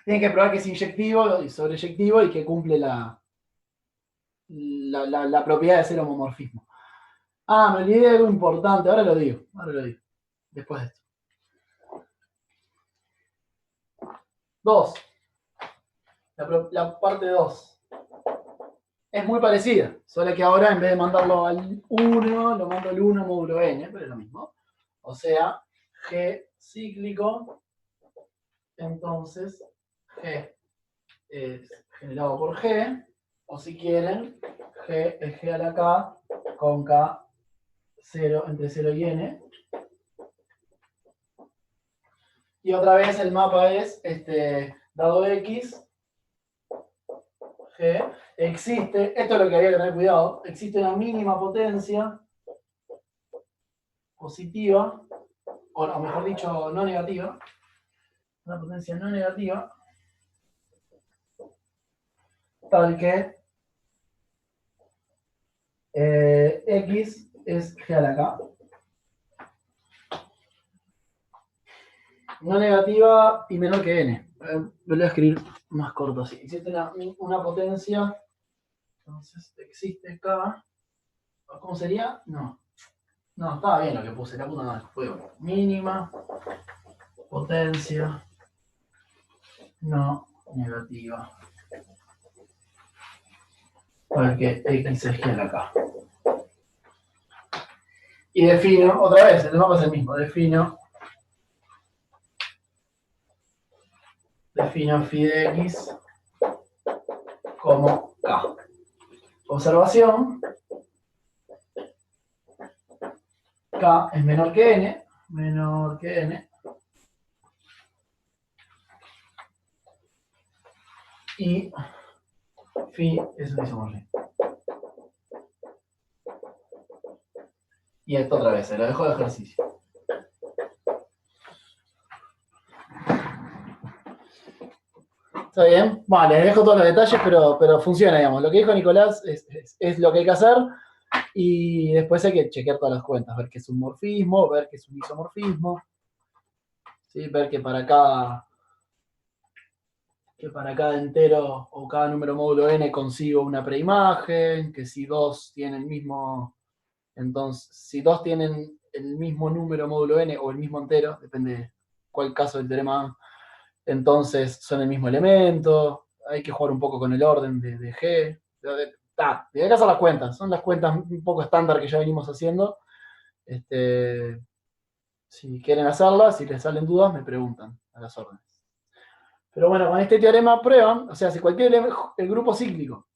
Speaker 1: Tienen que probar que es inyectivo y sobreyectivo y que cumple la propiedad de ser homomorfismo. Ah, me olvidé de algo importante, ahora lo digo. Después de esto. 2. La parte 2. Es muy parecida, solo que ahora en vez de mandarlo al 1, lo mando al 1 módulo n, pero es lo mismo. O sea, G cíclico, entonces G es generado por G, o si quieren, G es G a la K con K 0 entre 0 y n. Y otra vez el mapa es dado X, G, existe, esto es lo que había que tener cuidado, existe una mínima potencia positiva, o mejor dicho, no negativa, una potencia no negativa, tal que X es G a la K. No negativa y menor que n. Lo voy a escribir más corto así. Existe una potencia, entonces existe K. ¿Cómo sería? No. No, estaba bien lo que puse, la puta madre. Fue mínima potencia no negativa. Porque X es G a la K. Y defino, otra vez, el mapa es el mismo. Defino phi de X como K. Observación. K es menor que n. Y phi es un isomorfismo. Y esto otra vez, se lo dejo de ejercicio. ¿Está bien? Vale, les dejo todos los detalles, pero funciona, digamos. Lo que dijo Nicolás es lo que hay que hacer. Y después hay que chequear todas las cuentas, ver qué es un morfismo, ver qué es un isomorfismo. ¿Sí? Ver que para cada entero o cada número módulo n consigo una preimagen, que si dos tienen el mismo, entonces, si dos tienen el mismo número módulo n o el mismo entero, depende de cuál caso del teorema, entonces son el mismo elemento. Hay que jugar un poco con el orden de G. Hay que hacer las cuentas, son las cuentas un poco estándar que ya venimos haciendo. Si quieren hacerlas, si les salen dudas, me preguntan a las órdenes. Pero bueno, con este teorema prueban, o sea, si el grupo cíclico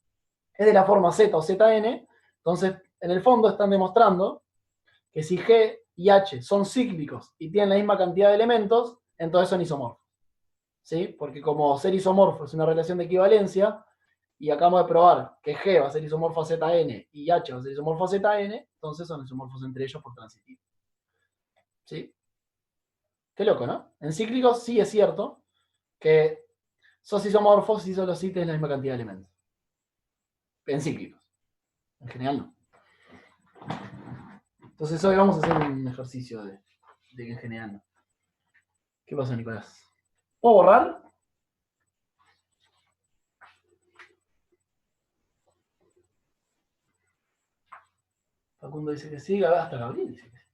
Speaker 1: es de la forma Z o Zn, entonces en el fondo están demostrando que si G y H son cíclicos y tienen la misma cantidad de elementos, entonces son isomorfos. ¿Sí? Porque como ser isomorfo es una relación de equivalencia, y acabamos de probar que G va a ser isomorfo a Zn y H va a ser isomorfo a Zn, entonces son isomorfos entre ellos por transitivo. ¿Sí? Qué loco, ¿no? En cíclicos sí es cierto que sos isomorfos si solo sí tenés la misma cantidad de elementos. En cíclicos. En general no. Entonces hoy vamos a hacer un ejercicio de que en general no. ¿Qué pasa, Nicolás? ¿Puedo borrar? Facundo dice que sí, hasta Gabriel dice que sí.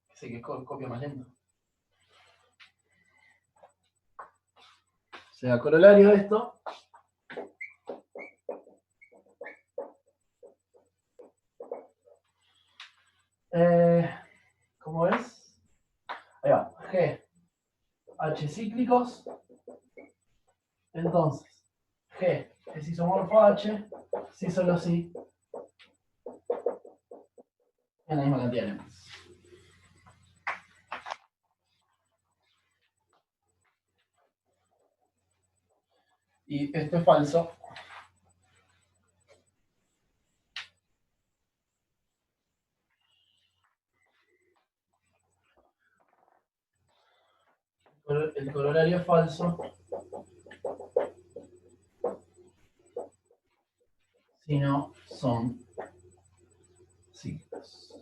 Speaker 1: Que sí, que copia más lento. O sea, corolario de esto. ¿Cómo ves? Ahí va. G. H cíclicos. Entonces, G es isomorfo a H, si solo si en la misma cantidad de elementos. Y esto es falso. el corolario falso si no son ciclos.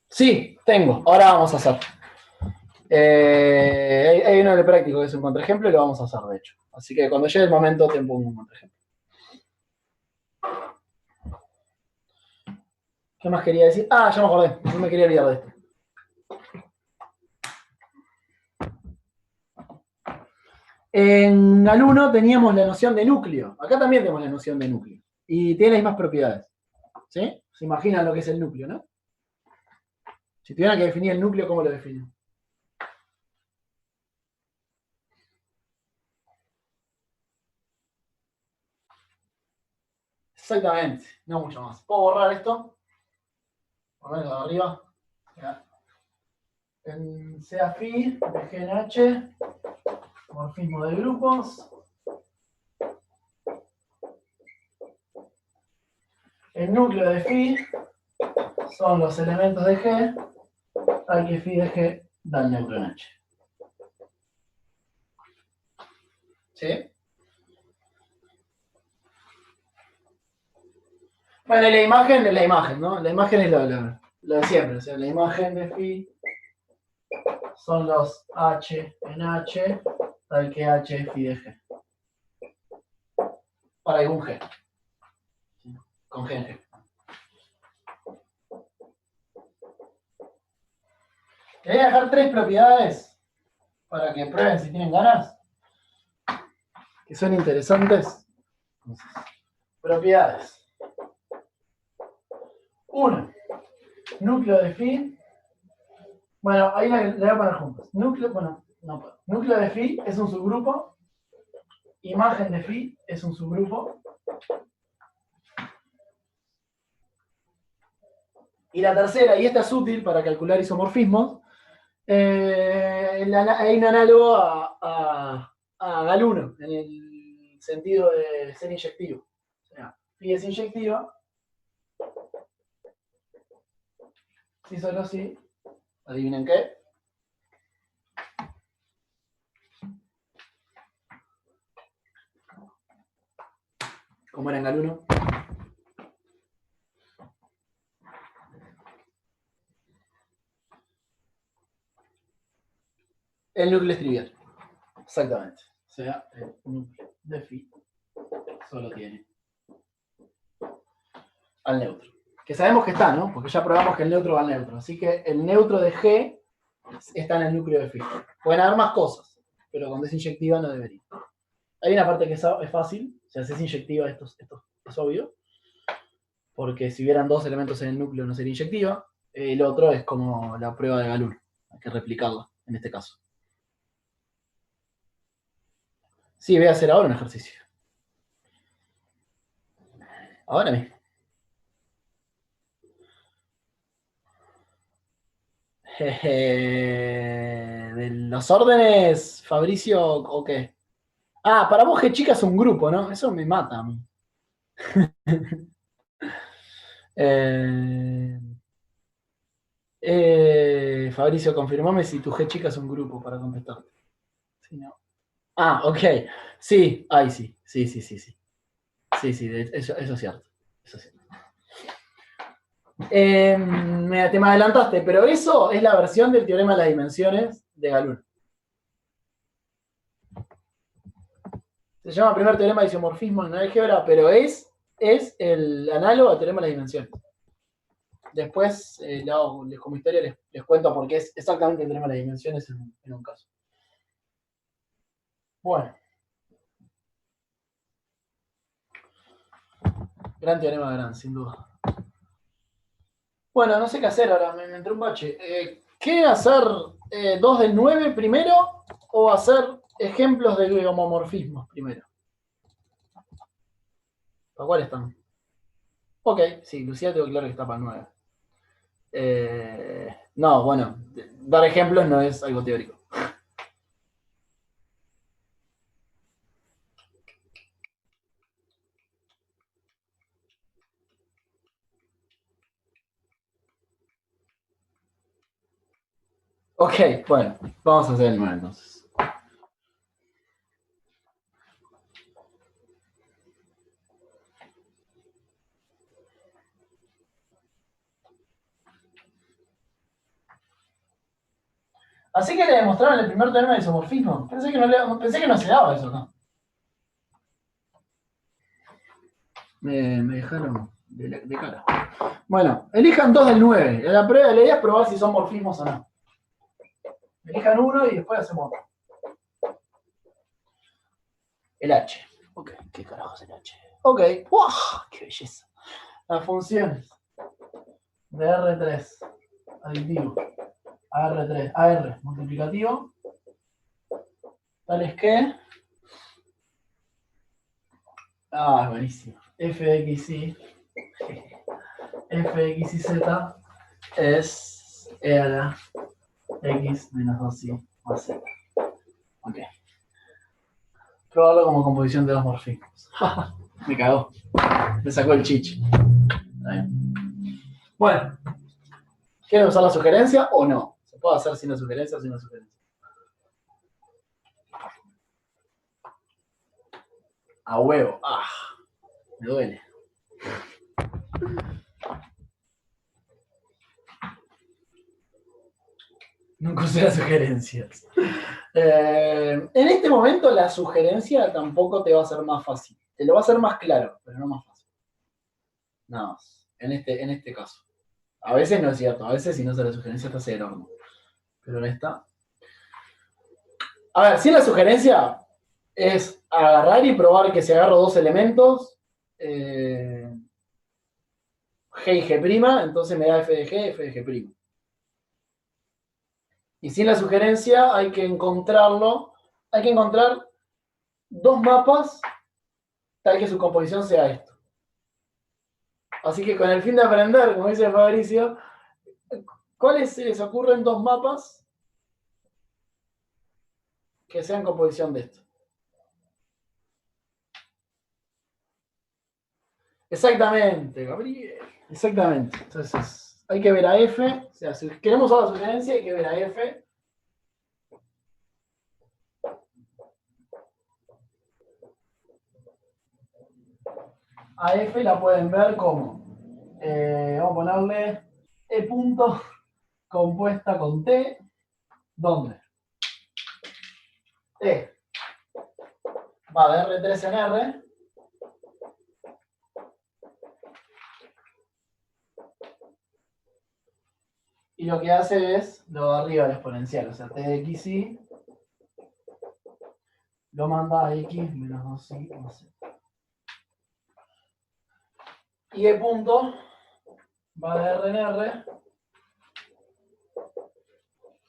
Speaker 1: Sí, tengo. Ahora vamos a hacer. Hay uno de práctico que es un contraejemplo y lo vamos a hacer, de hecho. Así que cuando llegue el momento te pongo un contraejemplo. ¿Qué más quería decir? Ah, ya me acordé. No me quería olvidar de esto. En alumno teníamos la noción de núcleo. Acá también tenemos la noción de núcleo. Y tiene las mismas propiedades. ¿Sí? Se imaginan lo que es el núcleo, ¿no? Si tuvieran que definir el núcleo, ¿cómo lo definen? Exactamente. No mucho más. ¿Puedo borrar esto? Ponerlo de arriba. Ya. En sea phi de G en H, morfismo de grupos. El núcleo de phi son los elementos de G, al que phi de G da el neutro en H. ¿Sí? Bueno, la imagen es la imagen, ¿no? La imagen es lo de siempre. O sea, la imagen de phi son los H en H, tal que H es phi de G. Para algún G. Con G en G. Te voy a dejar 3 propiedades para que prueben si tienen ganas. Que son interesantes. Entonces, propiedades. 1. Núcleo de phi. Bueno, ahí la voy a poner juntos. Núcleo, bueno, no puedo. Núcleo de phi es un subgrupo. Imagen de phi es un subgrupo. Y la tercera, y esta es útil para calcular isomorfismos, hay un análogo a Galois en el sentido de ser inyectivo. O sea, phi es inyectiva. Si solo sí, adivinen qué. ¿Cómo era en Galois? El núcleo es trivial. Exactamente. O sea, el núcleo de phi solo tiene al neutro. Que sabemos que está, ¿no? Porque ya probamos que el neutro va al neutro. Así que el neutro de G está en el núcleo de phi. Pueden haber más cosas, pero cuando es inyectiva no debería. Hay una parte que es fácil. O sea, si es inyectiva, esto es obvio. Porque si hubieran 2 elementos en el núcleo no sería inyectiva. El otro es como la prueba de Galois. Hay que replicarla en este caso. Sí, voy a hacer ahora un ejercicio. Ahora mismo. De los órdenes, Fabricio, ¿o qué? Ah, para vos G chica es un grupo, ¿no? Eso me mata a mí. Fabricio, confirmame si tu G chica es un grupo para contestarte. Sí, no. Ah, ok. Sí, ahí sí. Sí. Sí, eso es cierto. Eso es cierto. Te me adelantaste, pero eso es la versión del teorema de las dimensiones de Galois. Se llama primer teorema de isomorfismo en álgebra, pero es el análogo al teorema de las dimensiones. Después, como historia, les cuento por qué es exactamente el teorema de las dimensiones en un caso. Bueno. Gran teorema de Gran, sin duda. Bueno, no sé qué hacer ahora, me entró un bache. ¿Qué hacer 2 del 9 primero o hacer ejemplos de homomorfismos primero? ¿Para cuál están? Ok, sí, Lucía tengo claro que está para el 9. No, bueno, dar ejemplos no es algo teórico. Ok, bueno, vamos a hacer el 9 entonces. Así que le demostraron el primer teorema de isomorfismo. Pensé que no se daba eso, ¿no? Me dejaron de cara. Bueno, elijan 2 del 9. La prueba de la idea es probar si son morfismos o no. Elijan uno y después hacemos otro. El H. Ok, ¿qué carajo es el H? Ok, ¡wow! ¡Qué belleza! Las funciones de R3 aditivo a R3, AR multiplicativo, tales que. Ah, buenísimo. F de X y F de X y Z es E a la X menos 2y más Z. Ok. Probarlo como composición de dos morfismos. Me cagó. Me sacó el chichi. Está bien. Bueno. ¿Quieren usar la sugerencia o no? ¿Se puede hacer sin la sugerencia o sin la sugerencia? A huevo. Ah, me duele. Nunca usé las sugerencias. En este momento la sugerencia tampoco te va a ser más fácil. Te lo va a hacer más claro, pero no más fácil. Nada más. En este caso. A veces no es cierto. A veces si no se la sugerencia te hace el horno. Pero en esta. A ver, si la sugerencia es agarrar y probar que si agarro dos elementos, G y G', entonces me da F de G, F de G'. Y sin la sugerencia hay que encontrar dos mapas tal que su composición sea esto. Así que con el fin de aprender, como dice Fabricio, ¿cuáles se les ocurren dos mapas que sean composición de esto? Exactamente, Gabriel. Exactamente. Entonces, hay que ver a F. O sea, si queremos usar la sugerencia, hay que ver a F. A F la pueden ver como, vamos a ponerle E punto compuesta con T, ¿dónde? T va de R3 en R. Y lo que hace es lo de arriba del exponencial, o sea, T de XY lo manda a X menos 2Y más Z. Y E punto va de R en R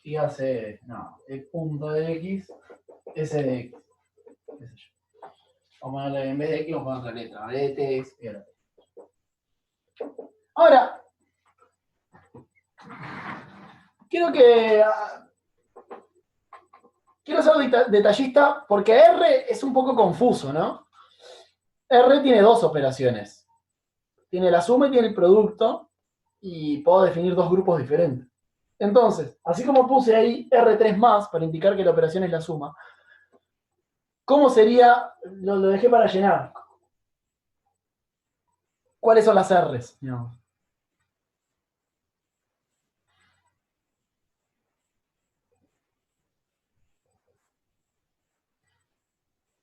Speaker 1: y hace, no, E punto de X, S de X. Qué sé yo. Vamos a ponerle, en vez de X, vamos a poner otra letra, B de T, X, y ahora. Ahora, quiero ser detallista porque R es un poco confuso, ¿no? R tiene dos operaciones. Tiene la suma y tiene el producto y puedo definir dos grupos diferentes. Entonces, así como puse ahí R3 más para indicar que la operación es la suma, ¿cómo sería? Lo dejé para llenar. ¿Cuáles son las R's? Digamos?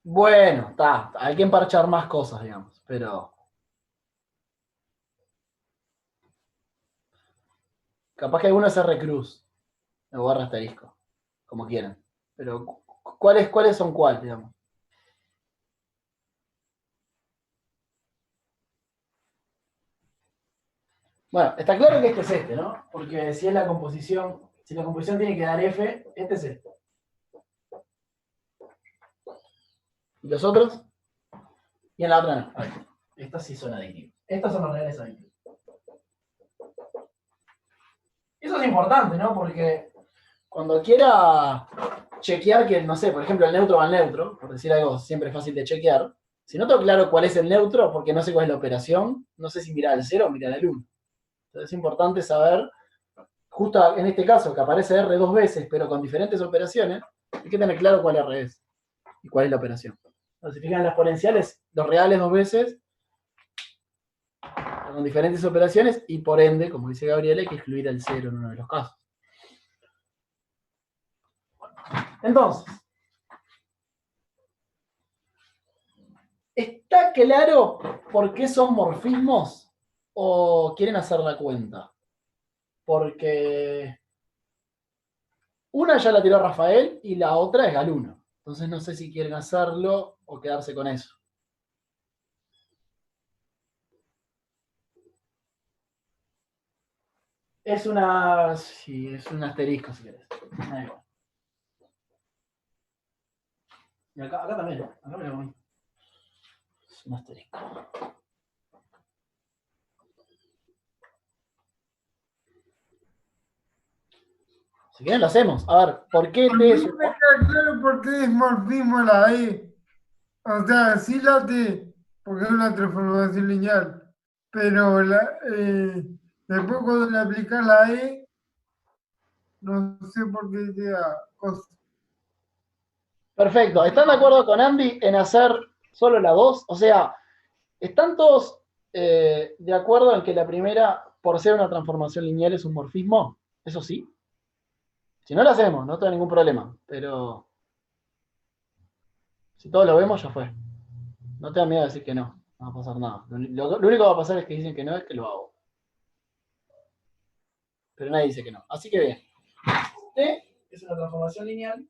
Speaker 1: Bueno, está, hay que emparchar más cosas, digamos, pero capaz que alguno es R cruz o R asterisco, como quieran. Pero, ¿cuáles son cuáles, digamos? Bueno, está claro que este es este, ¿no? Porque si la composición tiene que dar F, este es este. ¿Y los otros? Y en la otra no. A ver, estas sí son aditivos. Estas son los reales aditivos. Eso es importante, ¿no? Porque cuando quiera chequear que, no sé, por ejemplo, el neutro va al neutro, por decir algo siempre es fácil de chequear, si no tengo claro cuál es el neutro, porque no sé cuál es la operación, no sé si mirar al 0 o mirar al 1. Entonces es importante saber justo en este caso, que aparece R dos veces, pero con diferentes operaciones, hay que tener claro cuál R es y cuál es la operación. Entonces, si fijan las exponenciales, los reales dos veces, con diferentes operaciones, y por ende, como dice Gabriel, hay que excluir el 0 en uno de los casos. Entonces, ¿está claro por qué son morfismos o quieren hacer la cuenta? Porque una ya la tiró Rafael y la otra es Galuno. Entonces no sé si quieren hacerlo o quedarse con eso. Es una... Sí, es un asterisco si querés. Ahí va. Y acá también, acá me lo comí. Es un asterisco. Si quieren lo hacemos. A ver, ¿por qué
Speaker 3: A
Speaker 1: T
Speaker 3: mí
Speaker 1: es un...
Speaker 3: me queda claro por qué es morfismo la E. O sea, sí la T, porque es una transformación lineal. Pero después cuando le aplicas la E, no sé por qué sea cosa.
Speaker 1: Perfecto. ¿Están de acuerdo con Andy en hacer solo la 2? O sea, ¿están todos de acuerdo en que la primera, por ser una transformación lineal, es un morfismo? Eso sí. Si no lo hacemos, no tengo ningún problema. Pero si todos lo vemos, ya fue. No tengan miedo de decir que no. No va a pasar nada. Lo único que va a pasar es que dicen que no, es que lo hago. Pero nadie dice que no. Así que bien. T es una transformación lineal.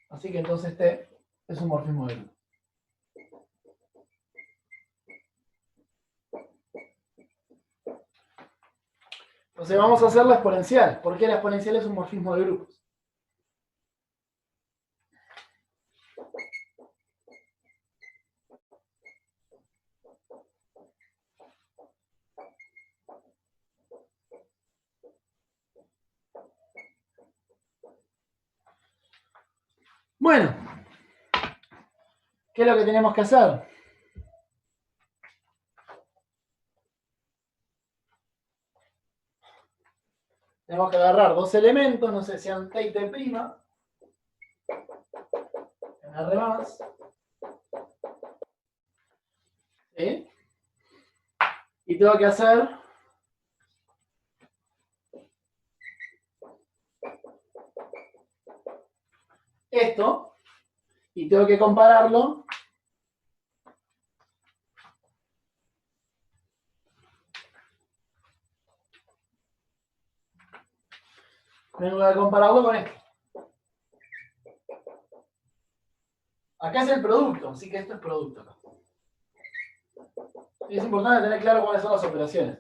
Speaker 1: Así que entonces T es un morfismo de grupo. Entonces vamos a hacer la exponencial. ¿Por qué la exponencial es un morfismo de grupos? Bueno, ¿qué es lo que tenemos que hacer? Tenemos que agarrar dos elementos, no sé, sean T y T', en R más, ¿sí? Y tengo que hacer esto, y tengo que compararlo tengo que compararlo con esto. Acá es el producto, así que esto es producto acá. Y es importante tener claro cuáles son las operaciones.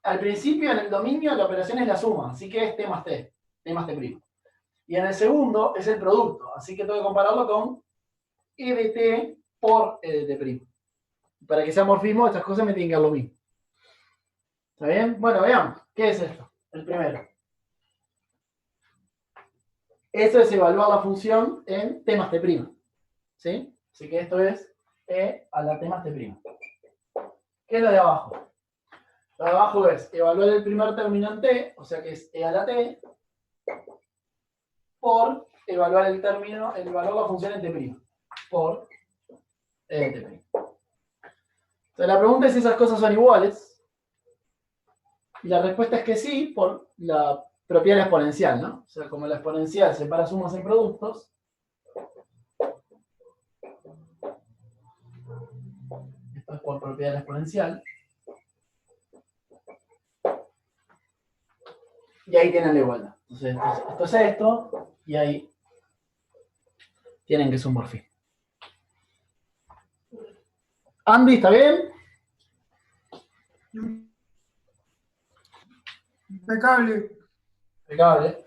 Speaker 1: Al principio, en el dominio, la operación es la suma, así que es T más T, T más T'. Y en el segundo es el producto, así que tengo que compararlo con E de T por E de T'. Para que sea morfismo, estas cosas me tienen que dar lo mismo. ¿Está bien? Bueno, veamos. ¿Qué es esto? El primero. Eso es evaluar la función en T más T'. ¿Sí? Así que esto es E a la T más T'. ¿Qué es lo de abajo? Lo de abajo es evaluar el primer término en T, o sea que es E a la T, por evaluar el término, evaluar la función en T', por E de T'. Entonces la pregunta es si esas cosas son iguales. Y la respuesta es que sí, por la propiedad de la exponencial, ¿no? O sea, como la exponencial separa sumas en productos, esto es por propiedad de la exponencial, y ahí tienen la igualdad. Entonces, esto es esto, y ahí tienen que es un morfismo. Andy, ¿está bien?
Speaker 3: Impecable.
Speaker 1: Impecable.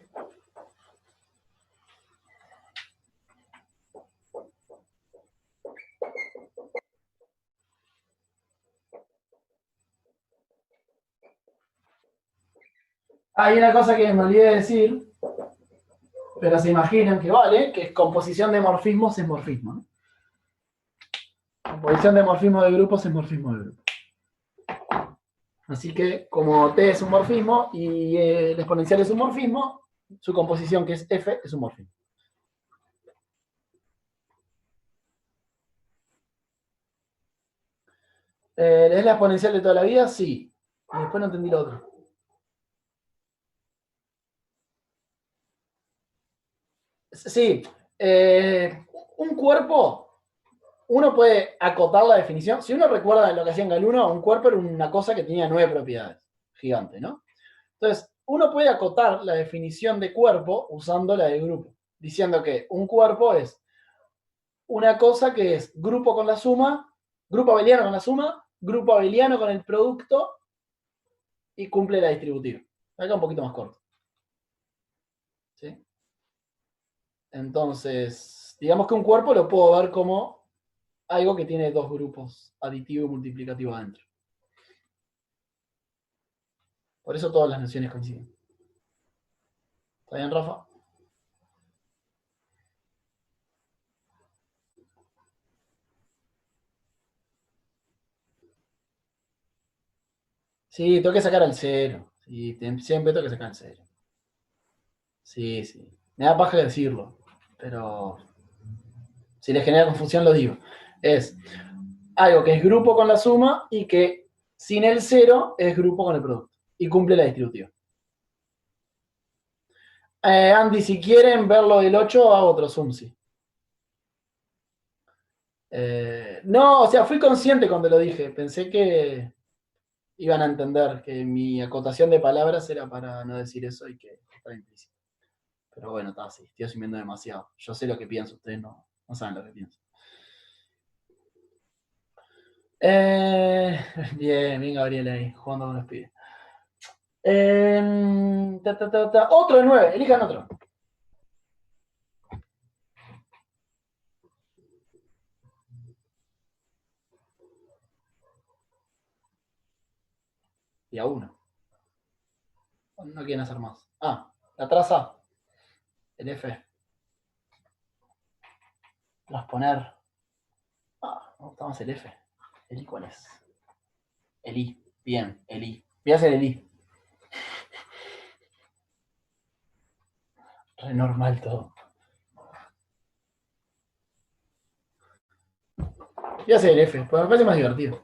Speaker 1: Hay una cosa que me olvidé de decir, pero se imaginan que vale, que es composición de morfismos es morfismo, ¿no? Composición de morfismo de grupos es morfismo de grupos. Así que, como T es un morfismo y el exponencial es un morfismo, su composición, que es F, es un morfismo. ¿Es la exponencial de toda la vida? Sí. Y después no entendí lo otro. Sí. Un cuerpo, uno puede acotar la definición. Si uno recuerda lo que hacía en Galuno, un cuerpo era una cosa que tenía 9 propiedades. Gigante, ¿no? Entonces, uno puede acotar la definición de cuerpo usando la de grupo, diciendo que un cuerpo es una cosa que es grupo con la suma, grupo abeliano con la suma, grupo abeliano con el producto y cumple la distributiva. Acá un poquito más corto. ¿Sí? Entonces, digamos que un cuerpo lo puedo ver como algo que tiene dos grupos, aditivo y multiplicativo adentro. Por eso todas las nociones coinciden. ¿Está bien, Rafa? Sí, tengo que sacar al cero. Sí, siempre tengo que sacar al cero. Sí, sí. Me da paja decirlo, pero si les genera confusión lo digo. Es algo que es grupo con la suma y que sin el cero es grupo con el producto. Y cumple la distributiva. Andy, si quieren verlo del 8, hago otro zoom, sí. No, o sea, fui consciente cuando lo dije. Pensé que iban a entender que mi acotación de palabras era para no decir eso y que estaba implícito. Pero bueno, está así. Estoy asumiendo demasiado. Yo sé lo que pienso, ustedes no saben lo que pienso. Bien, bien, Gabriel ahí, jugando con los pibes. Otro de 9, elijan otro. Y a uno. No quieren hacer más. Ah, la traza. El F. Transponer. Ah, me gusta más el F. ¿El I cuál es? El I. Bien, el I. Voy a hacer el I. Re normal todo. Voy a hacer el F, porque me parece más divertido.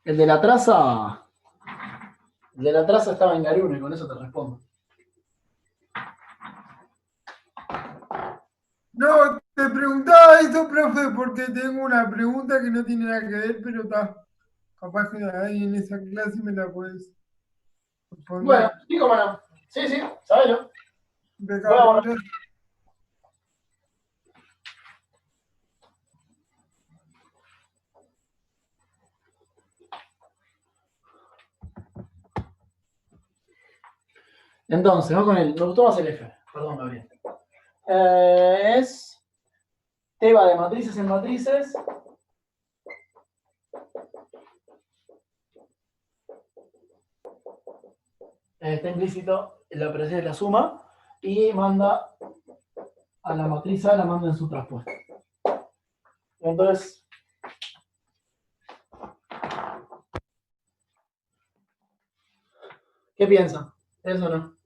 Speaker 1: El de la traza. El de la traza estaba en Garuno y con eso te respondo.
Speaker 3: No, te preguntaba eso, profe, porque tengo una pregunta que no tiene nada que ver, pero está. Capaz que ahí en esa clase me la puedes
Speaker 1: Bueno,
Speaker 3: responder.
Speaker 1: sí, cómo no. Sí, sí, sabelo.
Speaker 3: Impecable,
Speaker 1: Bueno,
Speaker 3: gracias.
Speaker 1: entonces, vamos con el. Me gustó más el F. Perdón, Gabriel. Es tema de matrices en matrices. Está implícito en la operación de la suma y manda a la matriz A, la manda en su traspuesto. Entonces, ¿qué piensan? ¿Eso o no?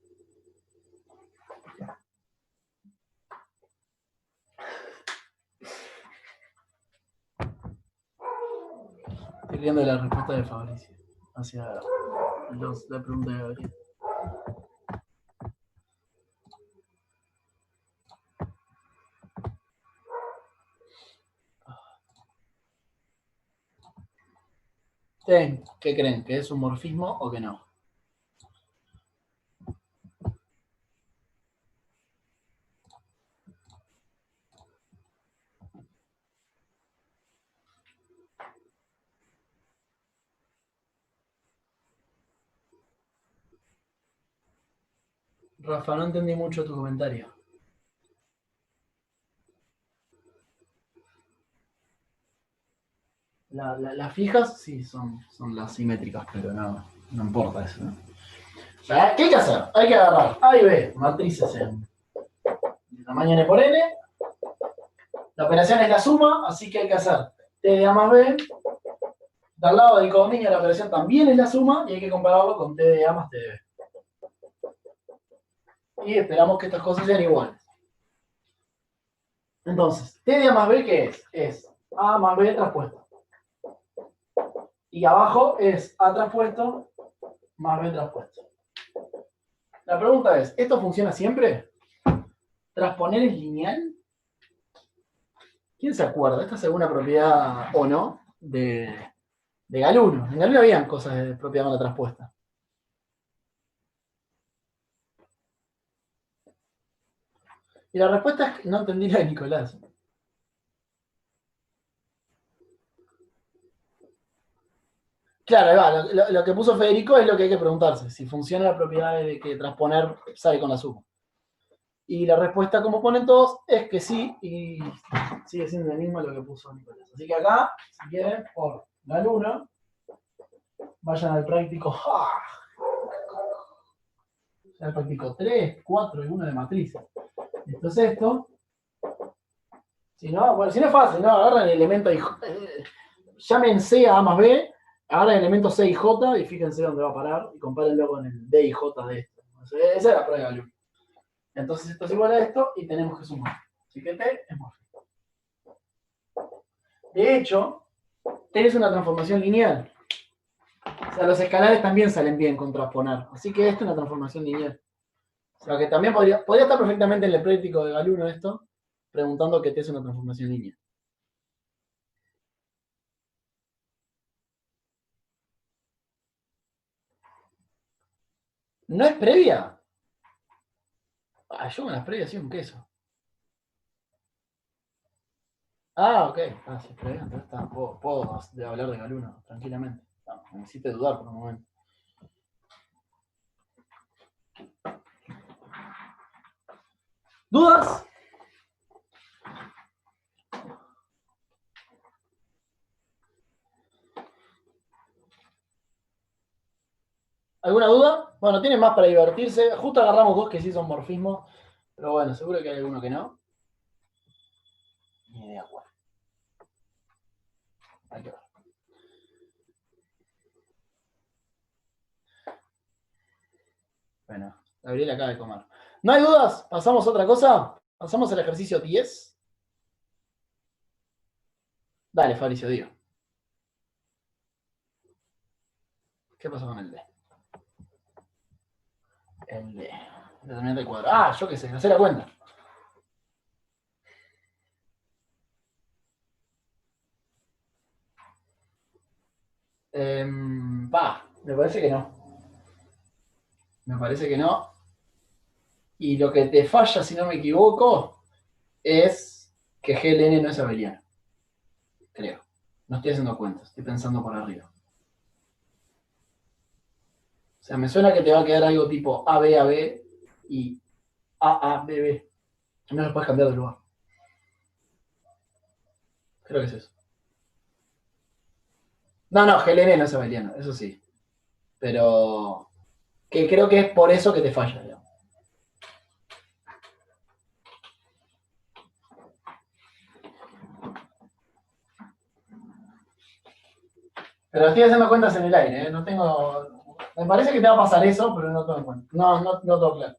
Speaker 1: Estoy viendo la respuesta de Fabricio hacia la pregunta de Gabriel. ¿Qué creen? ¿Que es un morfismo o que no? Rafa, no entendí mucho tu comentario. Las fijas sí son las simétricas, pero no importa eso, ¿no? ¿Qué hay que hacer? Hay que agarrar A y B, matrices en tamaño n por n, La operación es la suma, así que hay que hacer t de a más b. Del lado del codominio la operación también es la suma y hay que compararlo con t de a más t de b. Y esperamos que estas cosas sean iguales. Entonces, t de a más b, ¿qué es? Es a más b traspuesto. Y abajo es a traspuesto más b traspuesto. La pregunta es, ¿esto funciona siempre? ¿Transponer es lineal? ¿Quién se acuerda? Esta es alguna propiedad o no de Galois. En Galois habían cosas de propiedad con la traspuesta. Y la respuesta es que no entendí la de Nicolás. Claro, ahí va. Lo que puso Federico es lo que hay que preguntarse. Si funciona la propiedad de que transponer sale con la suma. Y la respuesta, como ponen todos, es que sí. Y sigue siendo el mismo lo que puso Nicolás. Así que acá, si quieren, por Galois, vayan al práctico. Al práctico 3, 4 y 1 de matrices. Esto es esto. Si no, bueno, si no es fácil, ¿no? Agarran el elemento y llámense a más b, agarran el elemento c y j y fíjense dónde va a parar y compárenlo con el d y j de esto. Esa es la prueba de Galois. Entonces esto es igual a esto y tenemos que sumar. Así que t es morfismo. De hecho, t es una transformación lineal. O sea, los escalares también salen bien con transponer. Así que esto es una transformación lineal. O sea, que también podría estar perfectamente en el práctico de Galois esto, preguntando que t es una transformación lineal. ¿No es previa? Yo con las previas soy un queso. Ok. Sí, es previa, entonces puedo hablar de Galois tranquilamente. Me hiciste dudar por un momento. ¿Dudas? ¿Alguna duda? Bueno, tienen más para divertirse. Justo agarramos dos que sí son morfismos. Pero bueno, seguro que hay alguno que no. Ni idea cuál. Hay que ver. Bueno, Gabriel acaba de comer. ¿No hay dudas? ¿Pasamos a otra cosa? ¿Pasamos al ejercicio 10? Dale, Fabricio, digo. ¿Qué pasó con el D? El D. Determinante del cuadrado. Yo qué sé, hacé la cuenta. Me parece que no. Me parece que no. Y lo que te falla, si no me equivoco, es que GLN no es abeliano. Creo. No estoy haciendo cuentas, estoy pensando por arriba. O sea, me suena que te va a quedar algo tipo AB, AB y AA, BB. No lo puedes cambiar de lugar. Creo que es eso. No, GLN no es abeliano, eso sí. Pero que creo que es por eso que te falla, digamos. Pero estoy haciendo cuentas en el aire, ¿eh? No tengo. Me parece que te va a pasar eso, pero no tengo en cuenta. No tengo claro.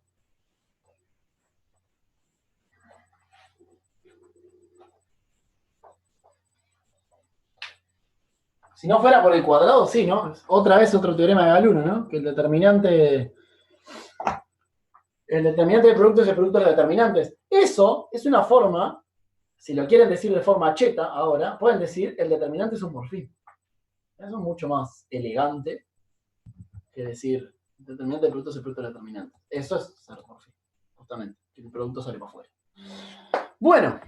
Speaker 1: Si no fuera por el cuadrado, sí, ¿no? Otra vez otro teorema de Galois, ¿no? Que el determinante de productos es el producto de determinantes. Eso es una forma, si lo quieren decir de forma cheta ahora, pueden decir el determinante es un morfismo. Eso es mucho más elegante que decir el determinante de productos es el producto de determinantes. Eso es ser morfismo, justamente, que el producto sale para afuera. Bueno,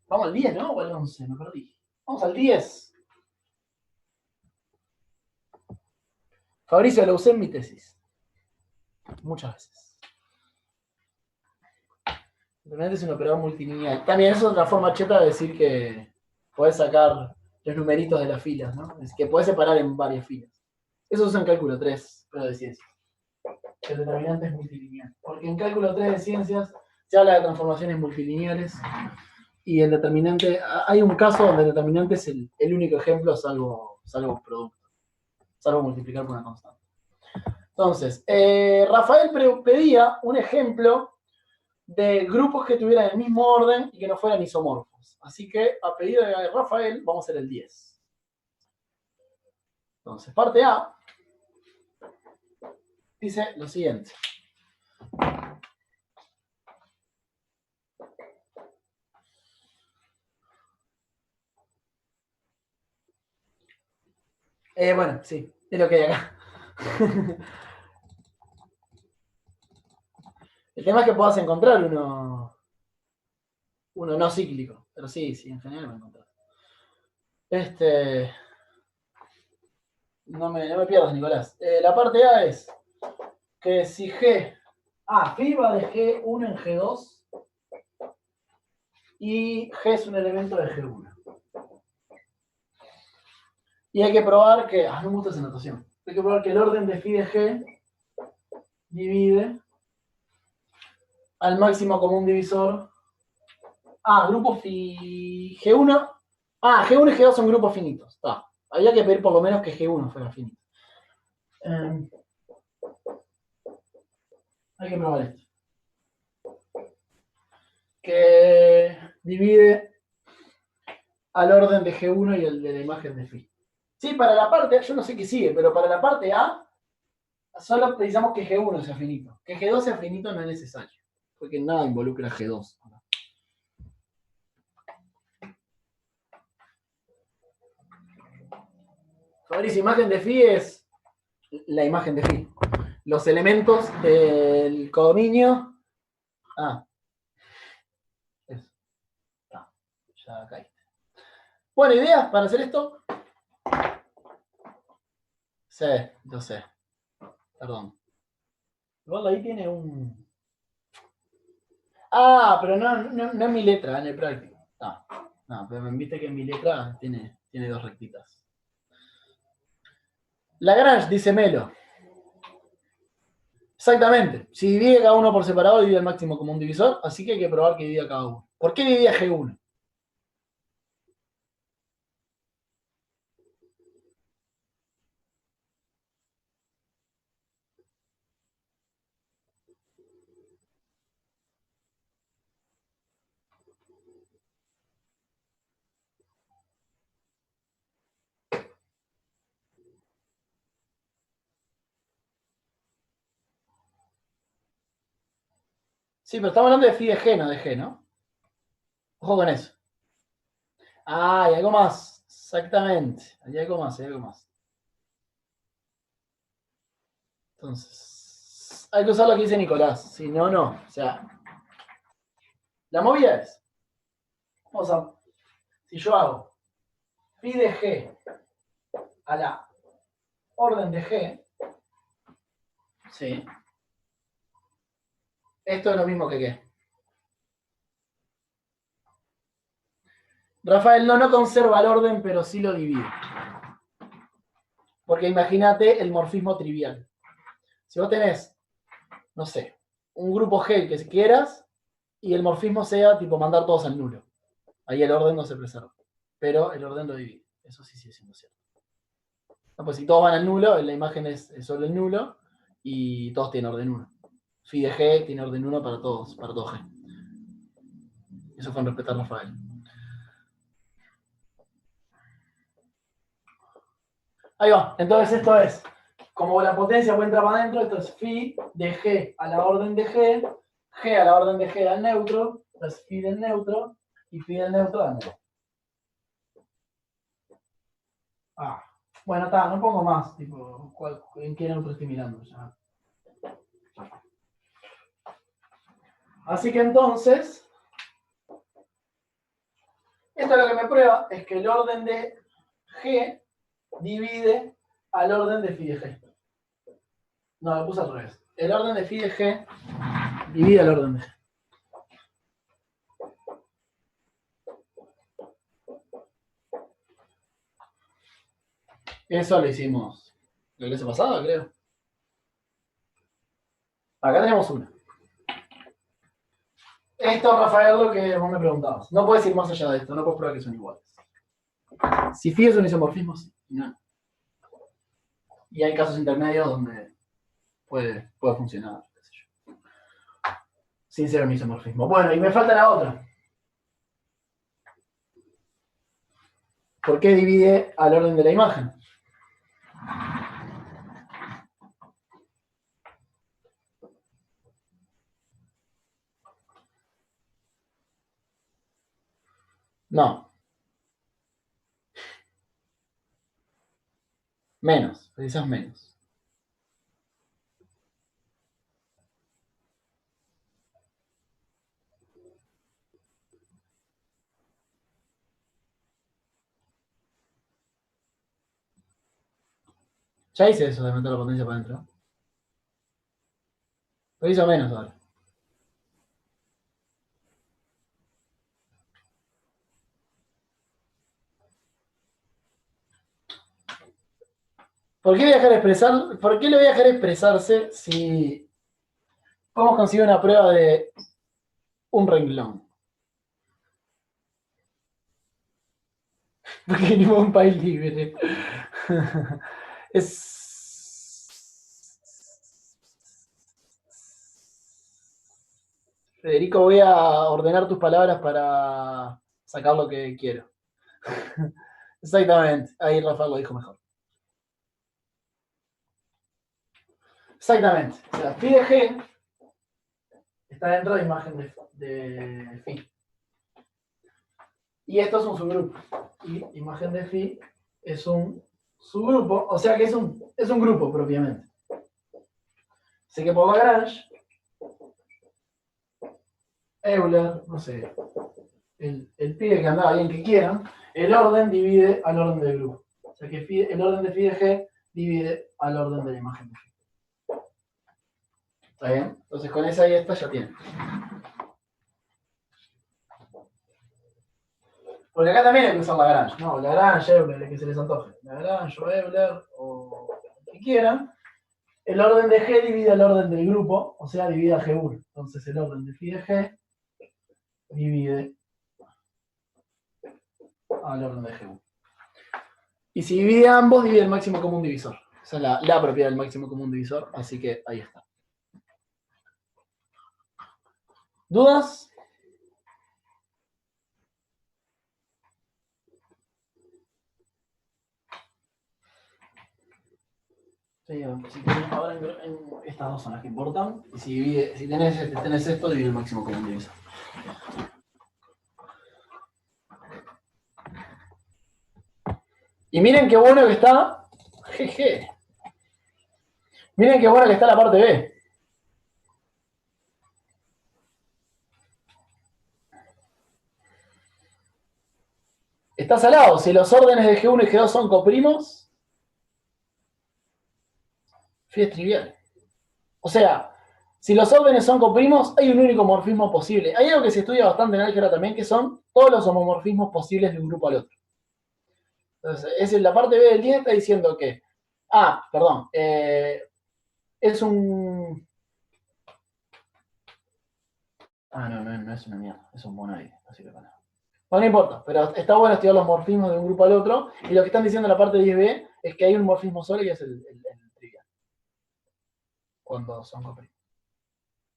Speaker 1: vamos al 10, ¿no? O al 11, me perdí. Vamos al 10. Fabricio, lo usé en mi tesis. Muchas veces. Determinante es un operador multilineal. También es otra forma cheta de decir que podés sacar los numeritos de las filas, ¿no? Es que podés separar en varias filas. Eso se usa en cálculo 3, pero de ciencias. El determinante es multilineal. Porque en cálculo 3 de ciencias se habla de transformaciones multilineales y el determinante, hay un caso donde el determinante es el único ejemplo, salvo producto, salvo multiplicar por una constante. Entonces, Rafael pedía un ejemplo de grupos que tuvieran el mismo orden y que no fueran isomorfos. Así que, a pedido de Rafael, vamos a hacer el 10. Entonces, parte A dice lo siguiente. Bueno, sí, es lo que hay acá. El tema es que puedas encontrar uno no cíclico, pero sí, en general me encontrás. No me pierdas, Nicolás. La parte A es que si phi va de G1 en G2 y G es un elemento de G1. Y hay que probar que, no me gusta esa notación, hay que probar que el orden de phi de G divide al máximo común divisor. Grupo phi G1. G1 y G2 son grupos finitos. Está. Había que pedir por lo menos que G1 fuera finito. Hay que probar esto. Que divide al orden de G1 y el de la imagen de phi. Sí, para la parte, yo no sé qué sigue, pero para la parte A, solo precisamos que G1 sea finito. Que G2 sea finito no es necesario, porque nada involucra G2. Fabricio, imagen de phi es la imagen de phi. Los elementos del codominio. Eso. Ya caíste. Bueno, ¿ideas para hacer esto? Sí, yo sé. Perdón. Igual ahí tiene un... pero no es mi letra, en el práctico. No, pero me viste que en mi letra tiene dos rectitas. Lagrange, dice Melo. Exactamente. Si divide cada uno por separado, divide el máximo común divisor, así que hay que probar que divida cada uno. ¿Por qué dividía G1? Sí, pero estamos hablando de phi de G, no de G, ¿no? Ojo con eso. Hay algo más. Exactamente. Hay algo más. Entonces, hay que usar lo que dice Nicolás. Si no, no. O sea, la movida es. Si yo hago phi de G a la orden de G, sí. Esto es lo mismo que qué. Rafael no conserva el orden, pero sí lo divide. Porque imagínate el morfismo trivial. Si vos tenés, no sé, un grupo G que quieras y el morfismo sea tipo mandar todos al nulo. Ahí el orden no se preserva. Pero el orden lo divide. Eso sí sigue siendo cierto. No, pues si todos van al nulo, la imagen es solo el nulo y todos tienen orden 1. Phi de G tiene orden 1 para todos G. Eso con respecto a Rafael. Ahí va. Entonces esto es, como la potencia puede entrar para adentro, esto es phi de G a la orden de G a la orden de G al neutro, es phi del neutro, y phi del neutro al neutro. Bueno, no pongo más, tipo, en qué neutro estoy mirando ya. Así que entonces, esto lo que me prueba es que el orden de G divide al orden de phi de G. No, lo puse al revés. El orden de phi de G divide al orden de G. Eso lo hicimos la clase pasada, creo. Acá tenemos una. Esto, Rafael, lo que vos me preguntabas. No puedes ir más allá de esto, no puedes probar que son iguales. Si phi es un isomorfismo, sí. No. Y hay casos intermedios donde puede funcionar, qué sé yo, sin ser un isomorfismo. Bueno, y me falta la otra. ¿Por qué divide al orden de la imagen? No, menos, precisas menos. Ya hice eso de meter la potencia para adentro. Preciso menos ahora. ¿Por qué le voy a dejar expresarse si podemos conseguir una prueba de un renglón? Porque venimos de un país libre. Es. Federico, voy a ordenar tus palabras para sacar lo que quiero. Exactamente. Ahí Rafael lo dijo mejor. Exactamente. O sea, phi de G está dentro de imagen de phi. Y esto es un subgrupo. Y imagen de phi es un subgrupo, o sea que es un grupo propiamente. Así que por Lagrange, Euler, no sé, el pibe que andaba bien que quieran, el orden divide al orden del grupo. O sea que el orden de phi de G divide al orden de la imagen de phi. ¿Está bien? Entonces con esa y esta ya tienen. Porque acá también hay que usar Lagrange, ¿no? Lagrange, Euler, el que se les antoje. Lagrange o Euler o lo que quieran. El orden de G divide el orden del grupo, o sea, divide a G1. Entonces el orden de phi de G divide al orden de G1. Y si divide a ambos, divide el máximo común divisor. Esa es la propiedad del máximo común divisor, así que ahí está. ¿Dudas? Sí, si tenés, ahora en estas dos son las que importan. Y si tenés esto, divide el máximo común divisor. Y miren qué bueno que está. Jeje. Miren qué bueno que está la parte B. Está salado. Si los órdenes de G1 y G2 son coprimos, phi es trivial. O sea, si los órdenes son coprimos, hay un único morfismo posible. Hay algo que se estudia bastante en álgebra también, que son todos los homomorfismos posibles de un grupo al otro. Entonces, la parte B del 10 está diciendo que, perdón, es un... no es una mierda, es un monoide, así que bueno. No importa, pero está bueno estudiar los morfismos de un grupo al otro, y lo que están diciendo en la parte 10b es que hay un morfismo solo y es el trivial, cuando son coprimos.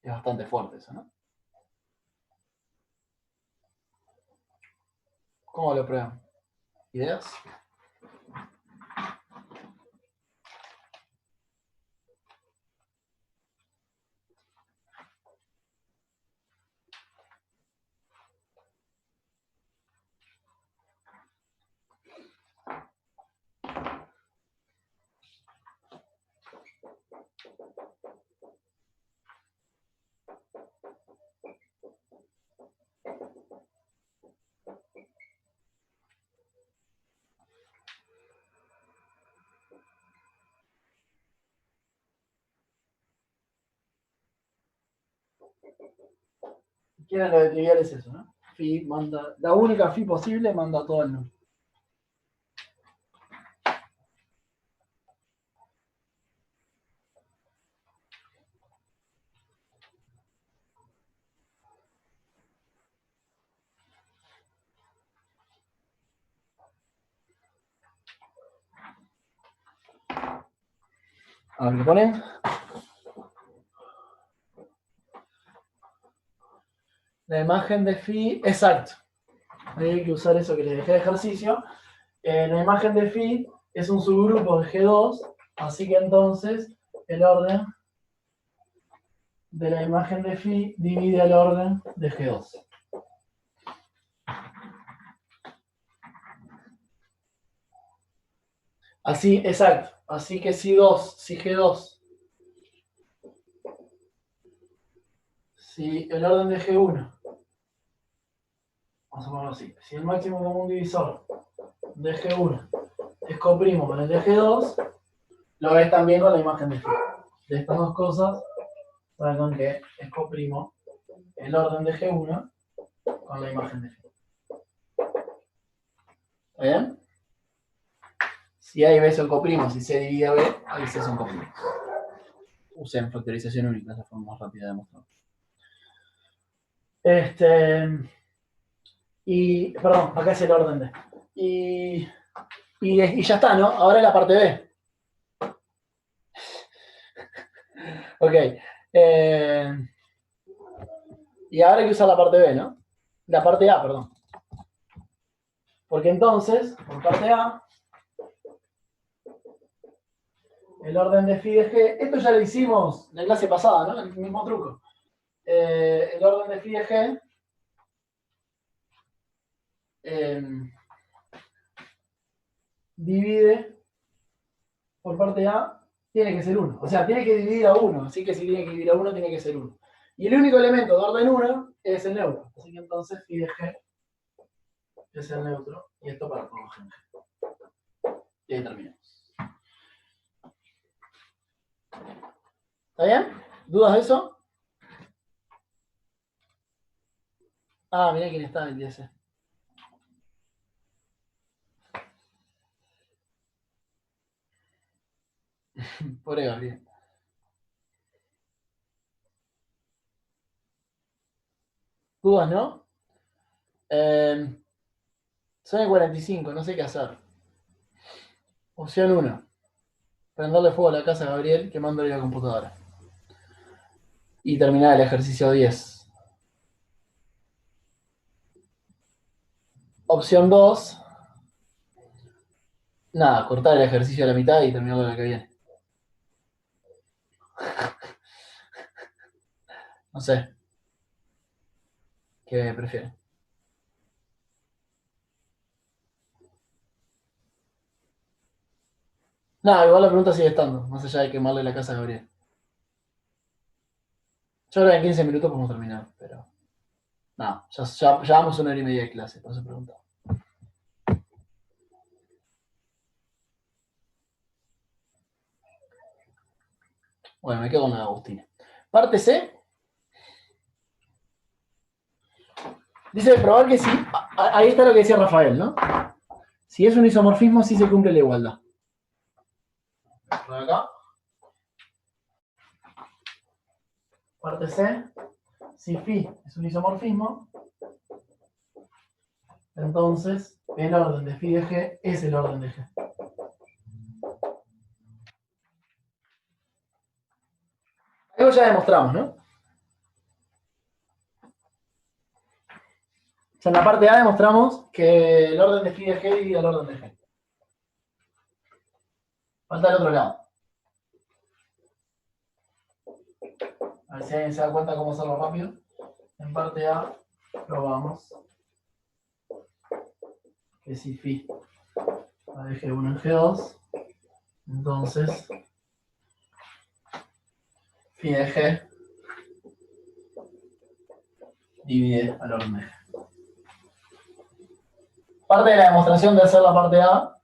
Speaker 1: Es bastante fuerte eso, ¿no? ¿Cómo lo prueban? ¿Ideas? Quieren lo de trivial es eso, ¿no? Phi manda, la única phi posible manda todo el número. A ver qué ponen. La imagen de phi, exacto. Ahí hay que usar eso que les dejé de ejercicio. La imagen de phi es un subgrupo de G2, así que entonces el orden de la imagen de phi divide el orden de G2. Así, exacto. Así que si G2, si el orden de G1, vamos a ponerlo así, si el máximo común divisor de G1 es coprimo con el de G2, lo ves también con la imagen de phi. De estas dos cosas, saben que es coprimo el orden de G1 con la imagen de phi. ¿Está bien? Si A y B son coprimos y C divide a B, ahí C son coprimos. Usen factorización única, es la forma más rápida de mostrarlo. Perdón, acá es el orden de. Y ya está, ¿no? Ahora la parte B. Ok. Y ahora hay que usar la parte B, ¿no? La parte A, perdón. Porque entonces, por parte A, el orden de phi de G, esto ya lo hicimos en la clase pasada, ¿no? El mismo truco. El orden de phi de G divide por parte A, tiene que ser 1. O sea, tiene que dividir a 1. Así que si tiene que dividir a 1, tiene que ser 1. Y el único elemento de orden 1 es el neutro. Así que entonces phi de G es el neutro. Y esto para todo G. Y ahí terminamos. ¿Está bien? ¿Dudas de eso? Ah, mirá quién está en el DS. Pobre Gabriel. ¿Dudas, no? Son el 45, no sé qué hacer. Opción 1. Prenderle fuego a la casa a Gabriel quemándole la computadora. Y terminar el ejercicio 10. Opción 2. Nada, cortar el ejercicio a la mitad y terminarlo la que viene. No sé. ¿Qué prefieren? Nada, igual la pregunta sigue estando, más allá de quemarle la casa a Gabriel. Yo creo que en 15 minutos podemos terminar, pero. No, ya vamos 1 hora y media de clase, por eso preguntaba. Bueno, me quedo con la de Agustina. Parte C. Dice probar que sí. Ahí está lo que decía Rafael, ¿no? Si es un isomorfismo, sí se cumple la igualdad. Por acá. Parte C. Si phi es un isomorfismo, entonces el orden de phi de G es el orden de G. Algo ya demostramos, ¿no? O sea, en la parte A demostramos que el orden de phi de G divide el orden de G. Falta el otro lado. A ver si alguien se da cuenta cómo hacerlo rápido. En parte A probamos que si phi va de G1 en G2, entonces phi de G divide al orden de G. Parte de la demostración de hacer la parte A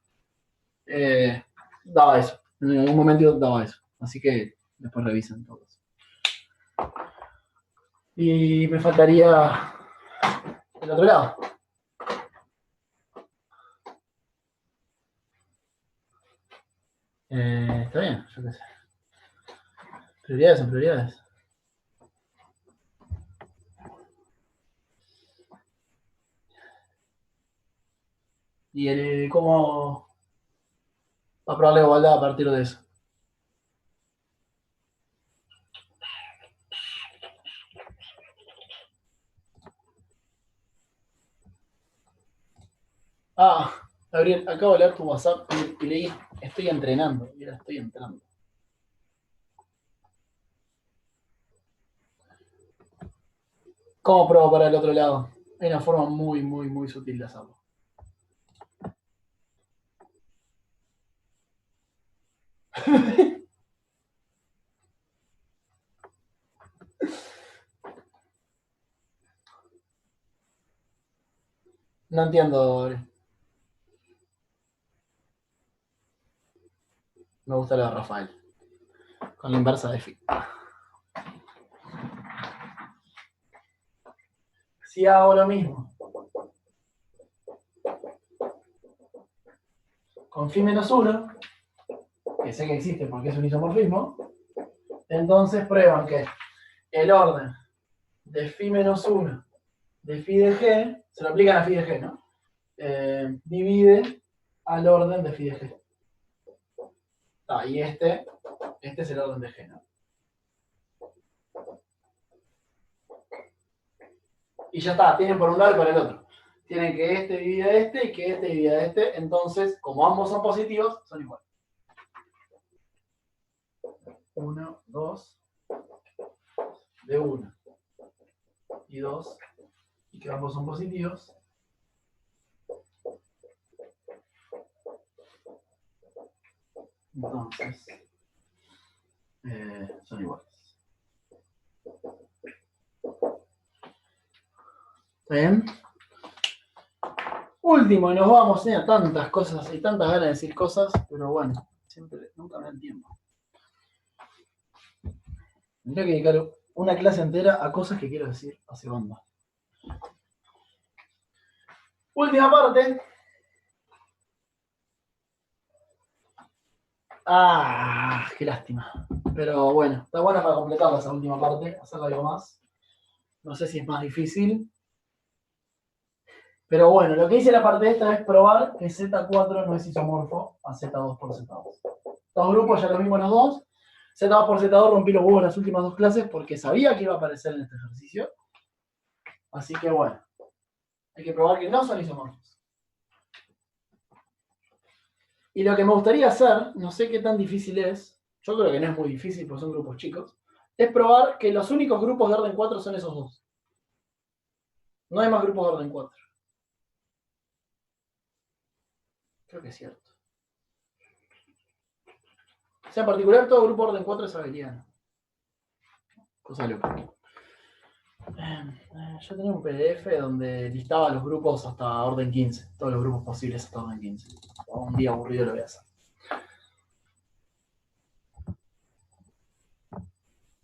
Speaker 1: daba eso. En algún momento daba eso. Así que después revisan todo eso. Y me faltaría el otro lado. Está bien, yo qué sé. Prioridades son prioridades. ¿Y cómo va a probar la igualdad a partir de eso? Ah, Gabriel, acabo de leer tu WhatsApp y leí, estoy entrenando. Y ahora estoy entrando. ¿Cómo pruebo para el otro lado? Hay una forma muy, muy, muy sutil de hacerlo. No entiendo, Gabriel. Me gusta la de Rafael. Con la inversa de phi. Si hago lo mismo con phi menos 1, que sé que existe porque es un isomorfismo, entonces prueban que el orden de phi menos 1 de phi de g, se lo aplican a phi de g, ¿no? Divide al orden de phi de g. Y este es el orden de g, ¿no? Y ya está, tienen por un lado y por el otro. Tienen que este divida a este y que este divida a este, entonces, como ambos son positivos, son iguales. 1, 2, de 1 y 2, y que ambos son positivos. Entonces, son iguales. ¿Está bien? Último, y nos vamos. Tenía tantas cosas y tantas ganas de decir cosas, pero bueno, siempre, nunca me da el tiempo. Tendría que dedicar una clase entera a cosas que quiero decir hace banda. Última parte. Qué lástima. Pero bueno, está buena para completar esa última parte, hacerla algo más. No sé si es más difícil. Pero bueno, lo que hice la parte de esta es probar que Z4 no es isomorfo a Z2 por Z2. Dos grupos ya lo vimos los dos. Z2 por Z2 rompí los huevos en las últimas dos clases porque sabía que iba a aparecer en este ejercicio. Así que bueno, hay que probar que no son isomorfos. Y lo que me gustaría hacer, no sé qué tan difícil es, yo creo que no es muy difícil porque son grupos chicos, es probar que los únicos grupos de orden 4 son esos dos. No hay más grupos de orden 4. Creo que es cierto. O sea, en particular, todo grupo de orden 4 es abeliano. Cosa loca. Yo tenía un PDF donde listaba los grupos hasta orden 15. Todos los grupos posibles hasta orden 15. Un día aburrido lo voy a hacer.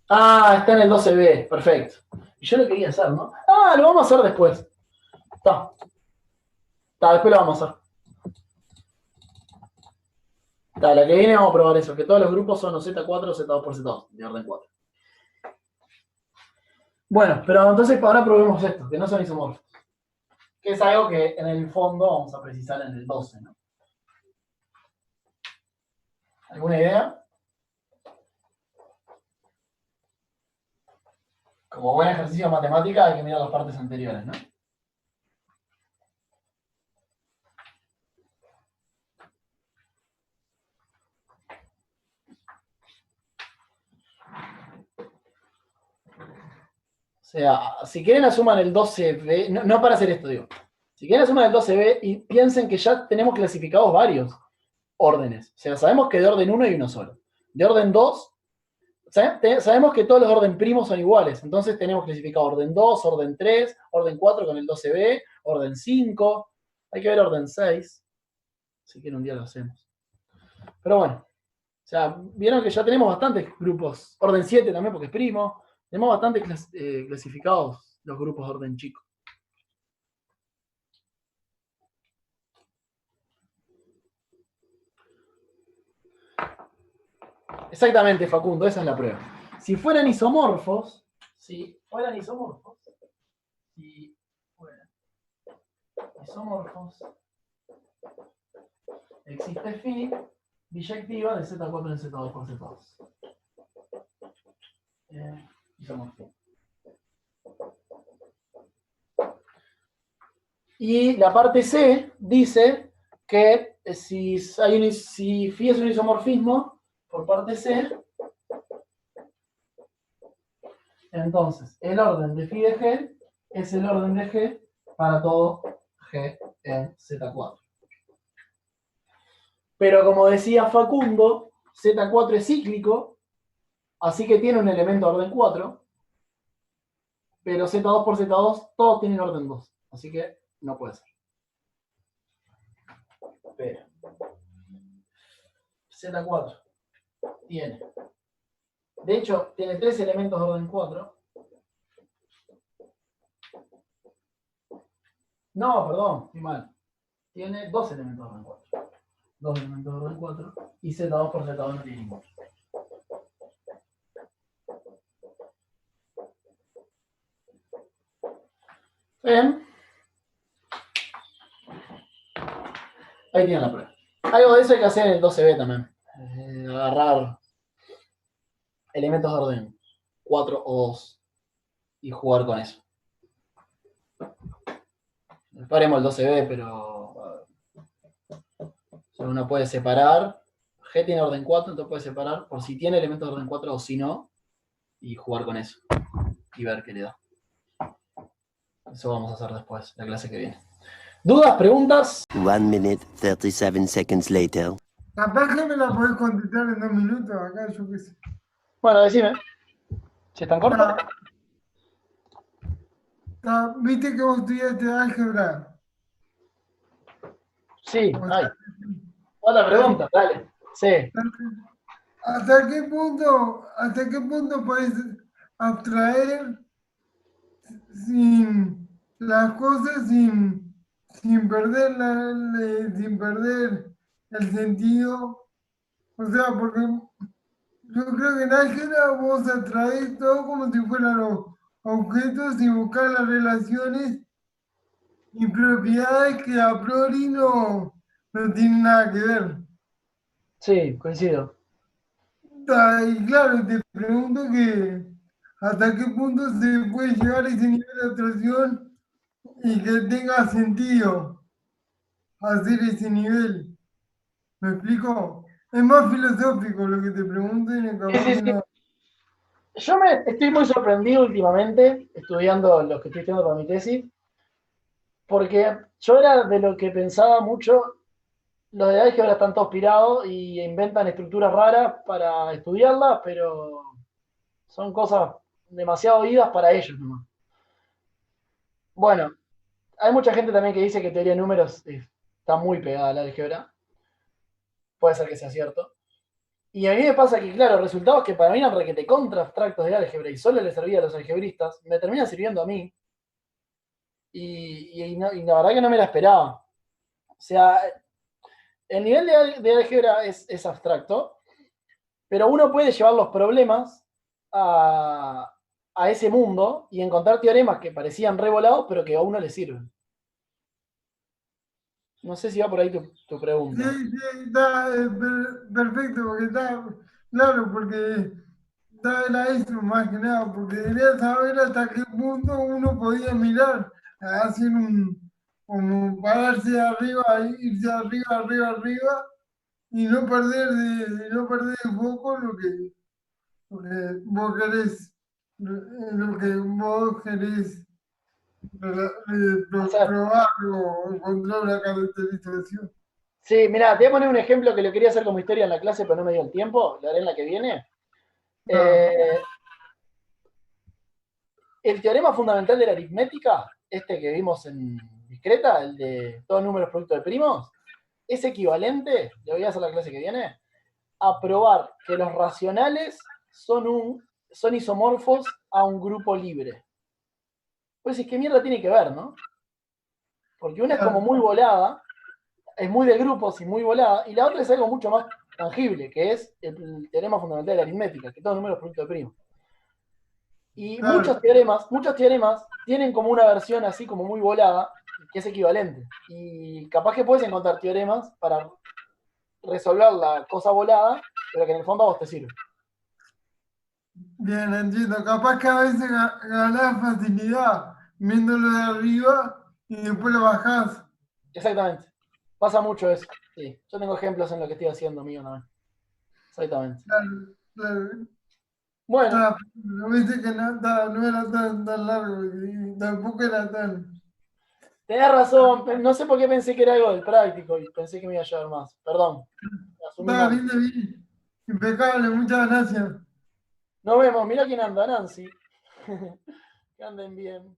Speaker 1: Está en el 12B. Perfecto. Y yo lo quería hacer, ¿no? Lo vamos a hacer después. Después lo vamos a hacer. La que viene vamos a probar eso, que todos los grupos son los Z4 o Z2 por Z2, de orden 4. Bueno, pero entonces ahora probemos esto, que no son isomorfos. Que es algo que en el fondo vamos a precisar en el 12, ¿no? ¿Alguna idea? Como buen ejercicio de matemática hay que mirar las partes anteriores, ¿no? O sea, si quieren asuman el 12B, no para hacer esto, digo. Si quieren asuman el 12B y piensen que ya tenemos clasificados varios órdenes. O sea, sabemos que de orden 1 hay uno solo. De orden 2, sabemos que todos los orden primos son iguales. Entonces tenemos clasificado orden 2, orden 3, orden 4 con el 12B, orden 5. Hay que ver orden 6. Si quieren un día lo hacemos. Pero bueno. O sea, vieron que ya tenemos bastantes grupos. Orden 7 también porque es primo. Tenemos bastante clasificados los grupos de orden chico. Exactamente, Facundo, esa es la prueba. Si fueran isomorfos, existe phi biyectiva de Z4 en Z2 por Z2. Isomorfía. Y la parte C dice que si phi es un isomorfismo por parte C, entonces el orden de phi de G es el orden de G para todo G en Z4. Pero como decía Facundo, Z4 es cíclico, así que tiene un elemento orden 4, pero Z2 por Z2 todos tienen orden 2, así que no puede ser. Pero Z4 tiene, de hecho, tiene 3 elementos de orden 4. No, perdón, estoy mal. Tiene 2 elementos de orden 4. 2 elementos de orden 4 y Z2 por Z2 no tiene ninguno. Bien. Ahí tienen la prueba. Algo de eso hay que hacer en el 12B también. Agarrar elementos de orden 4 o 2 y jugar con eso. Paremos el 12B, pero uno puede separar. G tiene orden 4, entonces puede separar por si tiene elementos de orden 4 o si no, y jugar con eso. Y ver qué le da. Eso vamos a hacer después, la clase que viene. ¿Dudas, preguntas?
Speaker 4: 1 minute, 37 seconds later.
Speaker 3: Capaz que me la podés contestar en 2 minutos acá, yo qué sé.
Speaker 1: Bueno, decime. ¿Si están cortos?
Speaker 3: ¿Viste que vos estudiaste álgebra?
Speaker 1: Sí,
Speaker 3: O
Speaker 1: hay.
Speaker 3: sea,
Speaker 1: Otra pregunta, dale. Sí.
Speaker 3: ¿hasta qué punto puedes abstraer sin las cosas sin perder sin perder el sentido? O sea, porque yo creo que en álgebra vos abstraes todo como si fueran los objetos y buscar las relaciones y propiedades que a priori no tienen nada que ver.
Speaker 1: Sí, coincido.
Speaker 3: Y claro, te pregunto que hasta qué punto se puede llegar a ese nivel de abstracción y que tenga sentido hacer ese nivel. ¿Me explico? Es más filosófico lo que te pregunto y capaz
Speaker 1: Sí,
Speaker 3: que
Speaker 1: sí.
Speaker 3: no.
Speaker 1: Yo estoy muy sorprendido últimamente, estudiando los que estoy estudiando para mi tesis, porque yo era de lo que pensaba mucho, los de álgebra están todos pirados y inventan estructuras raras para estudiarlas, pero son cosas demasiado oídas para ellos nomás. Bueno, hay mucha gente también que dice que teoría de números está muy pegada a la álgebra. Puede ser que sea cierto. Y a mí me pasa que, claro, resultados que para mí eran requete contra abstractos de álgebra y solo les servía a los algebristas, me terminan sirviendo a mí. Y la verdad que no me la esperaba. O sea, el nivel de álgebra es abstracto, pero uno puede llevar los problemas a ese mundo y encontrar teoremas que parecían revolados, pero que a uno le sirven. No sé si va por ahí tu
Speaker 3: Sí,
Speaker 1: pregunta.
Speaker 3: sí, está perfecto, porque está, claro, porque era eso más que nada, porque quería saber hasta qué punto uno podía mirar, hacer como pararse de arriba, irse arriba, arriba, arriba, y no perder de foco lo que vos querés, lo que vos querés
Speaker 1: Hacer.
Speaker 3: probar o encontrar una caracterización.
Speaker 1: Sí, mirá, te voy a poner un ejemplo que lo quería hacer como historia en la clase, pero no me dio el tiempo. Lo haré en la que viene.
Speaker 3: Ah,
Speaker 1: Eh, el teorema fundamental de la aritmética, este que vimos en discreta, el de todos números producto de primos, es equivalente, lo voy a hacer la clase que viene, a probar que los racionales son isomorfos a un grupo libre. Pues es que mierda tiene que ver, ¿no? Porque una es como
Speaker 3: claro.
Speaker 1: muy volada, es muy de grupos y muy volada, y la otra es algo mucho más tangible, que es el teorema fundamental de la aritmética, que todos números producto de primos. Y
Speaker 3: Claro,
Speaker 1: muchos teoremas tienen como una versión así como muy volada, que es equivalente. Y capaz que puedes encontrar teoremas para resolver la cosa volada, pero que en el fondo a vos te sirve.
Speaker 3: bien, entiendo. Capaz que a veces ganás facilidad viéndolo de arriba y después lo bajás.
Speaker 1: Exactamente. Pasa mucho eso. Sí, yo tengo ejemplos en lo que estoy haciendo mío también. Exactamente.
Speaker 3: Claro, claro.
Speaker 1: Bueno,
Speaker 3: No viste que no era tan largo y tampoco era tan.
Speaker 1: tenés razón. No sé por qué pensé que era algo del práctico y pensé que me iba a llevar más. Perdón. Asumí
Speaker 3: Estaba
Speaker 1: mal.
Speaker 3: bien de bien. Impecable, muchas gracias.
Speaker 1: Nos vemos. Mirá quién anda, Nancy. Que anden bien.